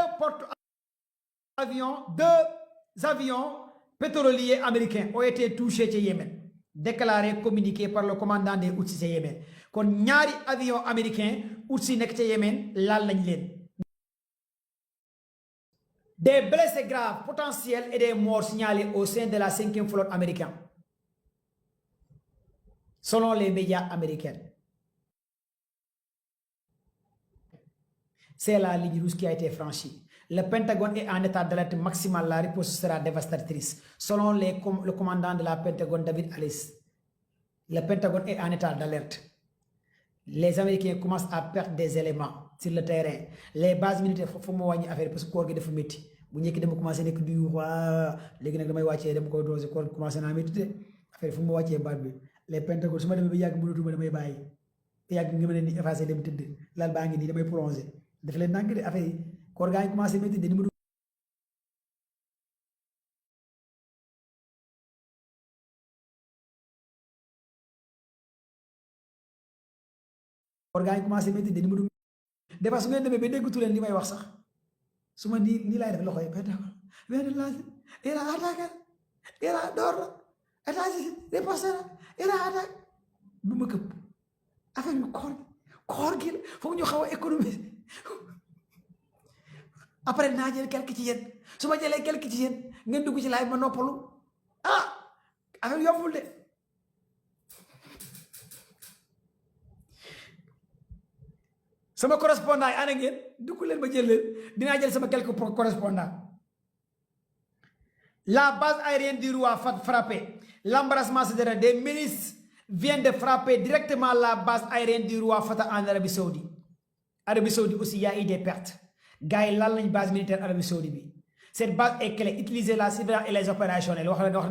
Speaker 1: avions pétroliers américains ont été touchés ci Yémen déclaré communiqué par le commandant des Houthis ci Yémen kon ñaari avion américain Houthis nekk ci Yémen laal nañ leen des blessés graves potentiels et des morts signalés au sein de la 5e flotte américaine selon les médias américains. C'est la ligne rouge qui a été franchie. Le Pentagone est en état d'alerte maximale. La riposte sera dévastatrice. Selon le commandant de la Pentagone, David Alice, le Pentagone est en état d'alerte. Les Américains commencent à perdre des éléments sur le terrain. Les bases militaires faut mu wàññi affaire parce que koor gi dafa métti bu njëkk dama commencé nekk du waa léegi nag damay wàccee dama koy dosé koor commencé naa métti de affaire fu mu wàccee baat bi les Pentagone su ma demee ba yàgg mënatuma damay bàyyi yàgg nga ma leen di effacé dem tëdd lal baa ngi nii damay plongé daf leen nànk de affaire yi koor gaa ngi commencé métti de ni mu koor gaa ngi commencé métti de ni mu des fois su ngeen demee ba déggutu leen li may wax sax su ma nii laay def loxo yi benn laaj Iran attaque Iran door États-Unis riposte Iran attaque du ma këpp affaire bi koor koor gi foog ñu xaw a économiser après naa jël quelque ci yéen su ma jëlee quelque ci yéen ngeen dugg ci live ma noppalu affaire yombul de sama correspondant yi ana ngeen dugg leen ma jël leen dinaa jël sama quelques correspondants. La base aérienne du roi frappée. L'embarrassement c'est-à-dire des milices viennent de frapper directement la base aérienne du roi Fatah en Arabie Saoudite. Arabie Saoudite aussi, il y a eu des pertes. Gars, il y a une base militaire Arabie Saoudite. Cette base est clé. Utiliser la surveillance et les opérationnels.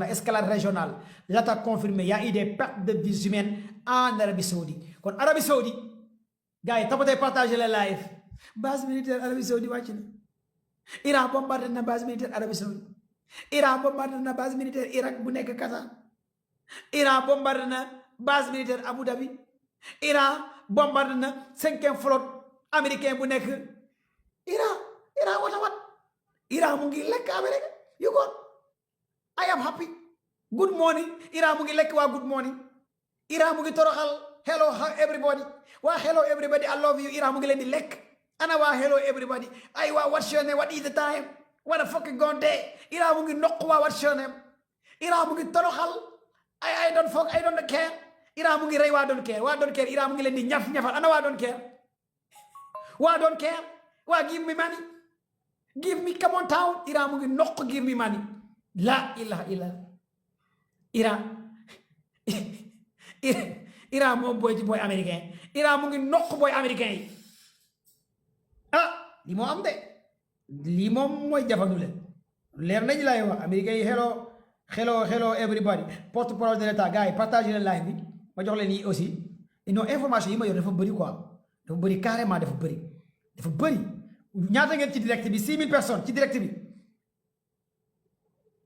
Speaker 1: Escalade régionale. L'attaque confirmée. Il y a eu des pertes de vies humaines en Arabie Saoudite. Donc, Arabie Saoudite, gars, il faut partager les lives. Base militaire Arabie Saoudite, Iran bombardé la base militaire Arabie Saoudite. Iran bombardé na base militaire Irak bu nekk Qatar. Iran bombardé na base militaire Abu Dhabi. Iran bombardé na 5e flotte américain bu nekk Iran what Iran mu ngi lekk Amérique you got I am happy good morning Iran mu ngi lekk waa good morning. Iran mu ngi toroxal hello everybody waa hello everybody I love you Iran mu ngi leen di lekk ana waa hello everybody ay waa what's your name what is the time what the fuck gone day Iran mu ngi noq waa what's your name Iran mu ngi toroxal I don't care Iran mu ngi rey waa don't care Iran mu ngi leen di ñafal ana waa don't care waa give me money give me come on town Iran mu ngi noq give me money la ilaha illa Iran moom booy ci booy américain Iran mu ngi noq booy américain yi li moo am de lii moom mooy jafandu leen leer nañ lay wax américain yi hello everybody porte-parole de l'état gars yi partagé leen live bi ma jox leen yi aussi non information yi ma yor dafa bëri quoi dafa bëri carrément dafa bëri ñaata ngeen ci direct bi 6000 personnes ci direct bi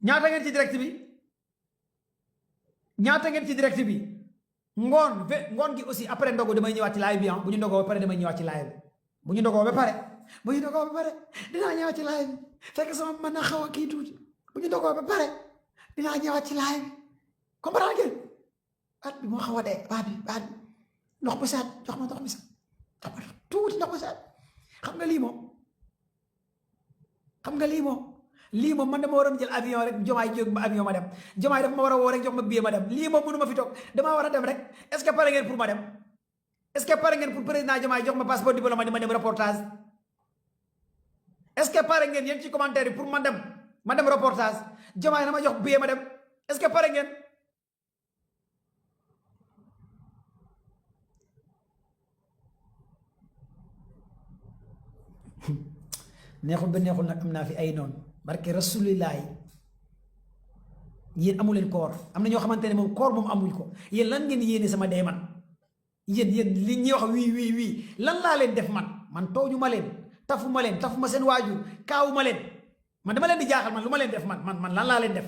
Speaker 1: ñaata ngeen ci direct bi ngoon gi aussi après ndogu damay ñëwaat ci live bi bu ñu ndogoo ba pare damay ñëwaat ci live bi bu ñu ndogoo ba pare dinaa ñëwaat ci live bi fekk sama mën na xaw a kii tuuti bu ñu ndogoo ba pare dinaa ñëwaat ci live bi comprendre ngeen baat bi moo xaw a dee baat bi ndox bu saat jox ma ndox bu saat jox ma tuuti ndox bu saat xam nga lii moom man dama waroon jël avion rek jomaay jóg ma avion ma dem jomaay dafa ma war a woo rek jox ma billet ma dem lii moom mënu ma fi toog damaa war a dem rek est-ce que pare ngeen pour ma dem est-ce que pare ngeen pour président jomaay jox ma passeport diplomate ma dem reportage est-ce que pare ngeen yéen ci commentaire yi pour ma dem reportage jomaay na ma jox billet ma dem est-ce que pare ngeen neexul ba neexul nag am naa fi ay noonu barke rasulillahi yéen amu leen koor am na ñoo xamante ne moom koor moom amuñ ko yéen lan ngeen yéene sama dee man yéen li ñuy wax wii lan laa leen def man tooñu ma leen tafu ma seen waajur kaawu ma leen man dama leen di jaaxal man lu ma leen def man lan laa leen def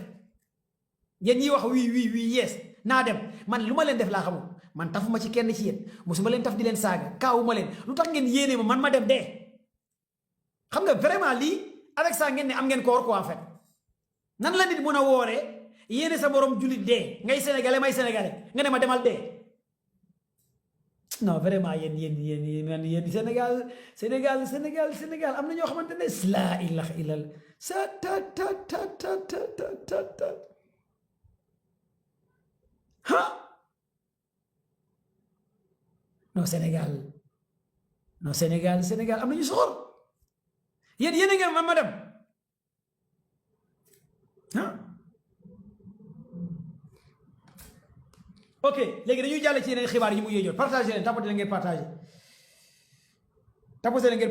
Speaker 1: yéen ñiy wax wii yees naa dem man lu ma leen def laa xamul man tafu ma ci kenn ci yéen mosuma leen taf di leen saaga kaawu ma leen lu tax ngeen yéene ma man ma dem dee xam nga vraiment lii avec ça ngeen ne am ngeen koor quoi en fait nan la nit mën a wooree yéene sa morom jullit dee ngay sénégalais may sénégalais nga ne ma demal dee non vraiment yéen Sénégal am na ñoo xamante ne la ilaha illallah sa ta ha non Sénégal am na ñu soxor yéen ngeen man ma dem ok léegi dañuy jàll ci yeneen xibaar yi mu yee jot partagé leen tapoté leen ngeen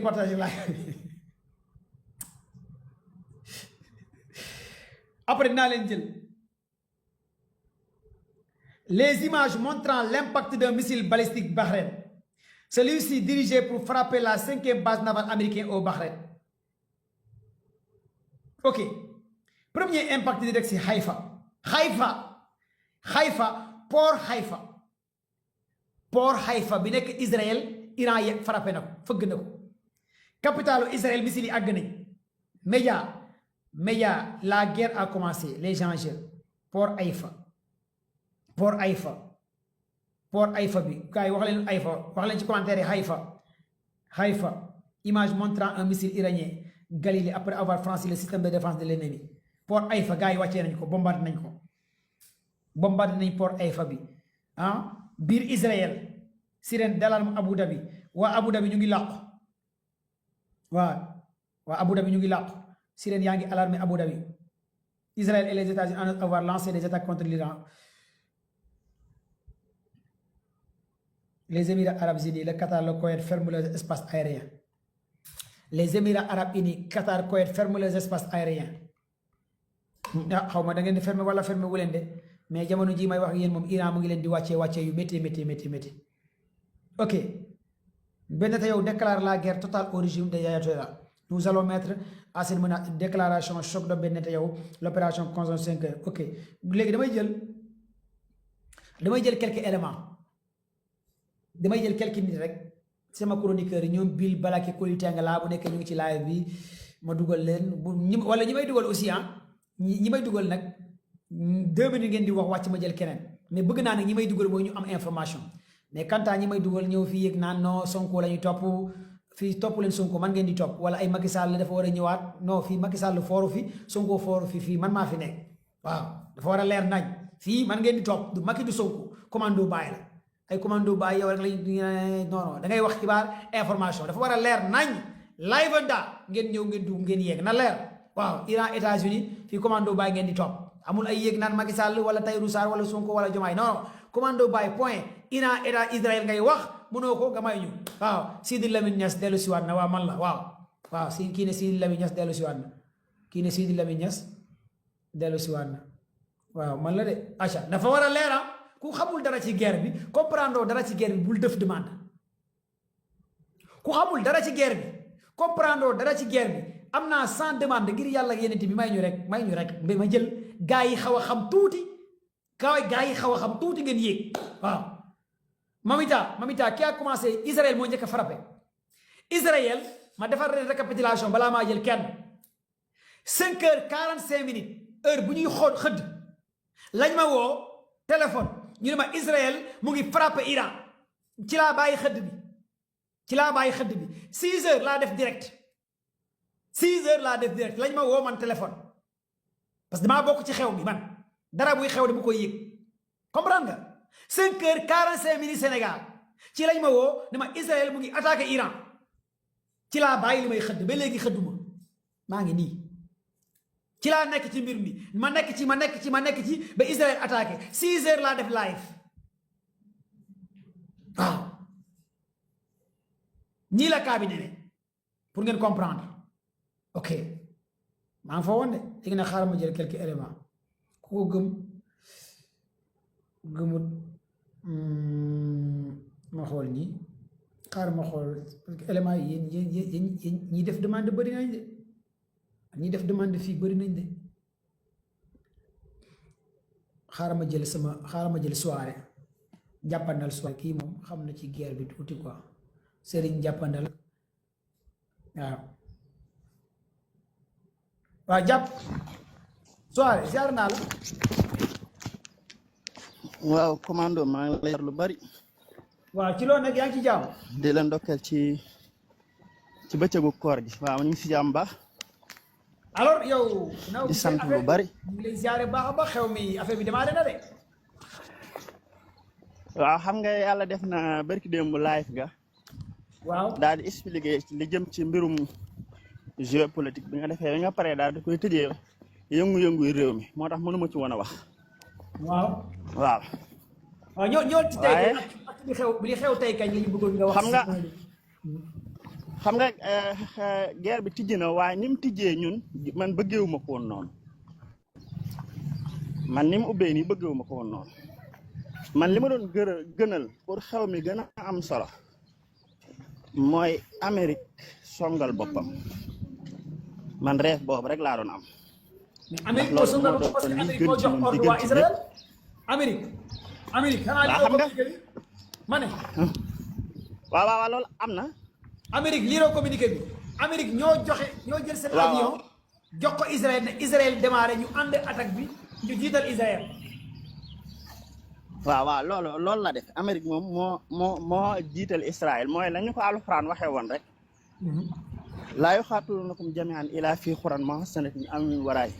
Speaker 1: partagé la après dinaa leen jël les images montrant l'impact d'un missile balistique Bahreïn celui-ci dirigé pour frapper la 5e base navale américaine au Bahreïn. Ok premier impact direct si Haïfa port Haïfa bi nekk Israël Iran ye frappé na ko fëgg na ko capitalu Israël missile yi àgg nañ média la guerre a commencé les gens jeunes port Haïfa port Haïfa bi gars yi wax leen Haïfa wax leen ci commentaire yi Haïfa image montrant un missile iranien Galilée après avoir franchi le système de défense de l'ennemi port Haïfa gars yi wàccee nañ ko bombardé nañ port Haïfa bi ah biir Israël sirène d'alarme Abu Dhabi waa Abu Dhabi ñu ngi làqu waa Abu Dhabi ñu ngi làqu sirène yaa ngi alarmé Abu Dhabi Israël et les États-Unis annoncent avoir lancé des attaques contre l'Iran. Les Émirats arabes unis, le Qatar, le Koweït ferment les espaces aériens. Les Émirats arabes unis, Qatar, Koweït ferment les espaces aériens. ah xaw ma da ngeen di fermer wala fermer wu leen de mais jamono ji may wax yéen moom Iran mu ngi leen di wàccee yu métti. ok Benn yow déclare la guerre totale au régime de Yahya Toura. Nous allons mettre à cette déclaration choc de Benn yow l'opération conjointe 5 heures. ok léegi damay jël quelques éléments. damay jël quelques minutes rek sama chroniqueur yi ñoom Bill Balake Kolitenga laa bu nekk ñu ngi ci live bi ma dugal leen wala ñi may dugal aussi ñi may dugal nag 2 minutes ngeen di wax wàcc ma jël keneen mais bëgg naa nag ñi may dugal mooy ñu am information mais quant à ñi may dugal ñëw fii yëg naan non Sonko la ñuy topp fii topp leen Sonko man ngeen di topp wala ay Macky Sall dafa war a ñëwaat non fii Macky Sall fooru fi Sonko fooru fii man maa fi nekk waaw dafa war a leer nañ fii man ngeen di topp du Macky du Sonko commando bàyyi la ay commando bàyyi yow rek lañ non da ngay wax xibaar information dafa war a leer nañ live da ngeen ñëw ngeen dugg ngeen yéeg na leer waaw Iran États-Unis fii commando bàyyi ngeen di topp amul ay yéeg naan Macky Sall wala Tahirou Sarr wala Sonko wala Diomaye non commando bàyyi point Iran État Israël ngay wax mënoo ko nga may ñu waaw Sidi Lamine Niass dellu siwaat na waaw man la waaw si kii ne Sidi Lamine Niass dellu siwaat na kii ne Sidi Lamine Niass dellu siwaat na waaw man la de aca dafa war a leer ku xamul dara ci guerre bi comprendre dara ci guerre bi bul def demande ku xamul dara ci guerre bi comprendre dara ci guerre bi am naa 100 demande ngir yàlla ak yeneen bi may ñu rek ma jël gaa yi xaw a xam tuuti gaa yi xaw a xam tuuti ngeen yéeg waaw Mamita qui a commencé Israël moo njëkk a frappé Israël ma defar récapitulation balaa maa jël kenn 5 heures 45 minutes heure bu ñuy xool xëdd lañ ma woo téléphone ñu ne ma Israël mu ngi frappé Iran ci laa bàyyi xëdd bi 6 heures laa def direct lañ ma woo man téléphone parce que damaa bokk ci xew mi man dara buy xew de bu koy yëg comprendre nga 5 heures 45 minutes Sénégal ci lañ ma woo ne ma Israël mu ngi attaqué Iran ci laa bàyyi li may xëdd ba léegi xëdduma maa ngi nii ci laa nekk ci mbir mi ma nekk ci ba Israël attaqué 6 heures laa def live waaw ñii la kaa bi ne pour ngeen comprendre ok maa ngi fa woon de léegi nag xaaral ma jël quelques éléments ku ko gëmut ma xool ñi xaaral ma xool parce que éléments yi yéen ñi def demande bëri nañ de ñi def demande fii bëri nañ de xaaral ma jël soirée jàppandal soirée kii moom xam na ci guerre bi tuuti quoi Serigne jàppandal waaw jàpp soirée ziar naa la
Speaker 2: waaw commando maa ngi lay lu bari
Speaker 1: waaw ci loo nekk yaa ngi ci jàmm
Speaker 2: di la ndokkeel ci bëccëgu koor gi waaw ñu ngi si jàmm baax
Speaker 1: alors yow
Speaker 2: di sant lu bari
Speaker 1: ñu ngi lay ziare baax a baax xew mi affaire bi démarré na de
Speaker 2: waaw xam nga yàlla def na barki démb live ga
Speaker 1: waaw
Speaker 2: daal di expliquer li jëm ci mbirum géopolitique bi nga defee bi nga paree daal di koy tëjee yëngu-yëngu réew mi moo tax mënuma ci woon a wax
Speaker 1: waaw ñoo ci tey ak li xew tey kañ li bëggoon nga wax
Speaker 2: xam nga guerre bi tijji na waaye ni mu tijjee ñun man bëggeewuma ko woon noonu man ni mu ubbee nii bëggeewuma ko woon noonu man li ma doon gënal pour xew mi gën a am solo mooy Amérique songal boppam man reef boobu rek laa doon am.
Speaker 1: mais Amérique moo songal boppam parce que Amérique moo jox ordre waa Israël Amérique xanaa li
Speaker 2: xam nga
Speaker 1: ma ne.
Speaker 2: waaw loolu am na.
Speaker 1: Amérique liiroo communiqué bi Amérique ñoo jël seen avion jox ko Israël ne Israël démarré ñu ànd attaque bi ñu jiital Israël
Speaker 2: waaw loolu la def Amérique moom moo jiital Israël mooy la ñu ko alxuraan waxee woon rek laa yuqaatiluunakum jamii'an illaa fii quran muhassanatin aw min waraay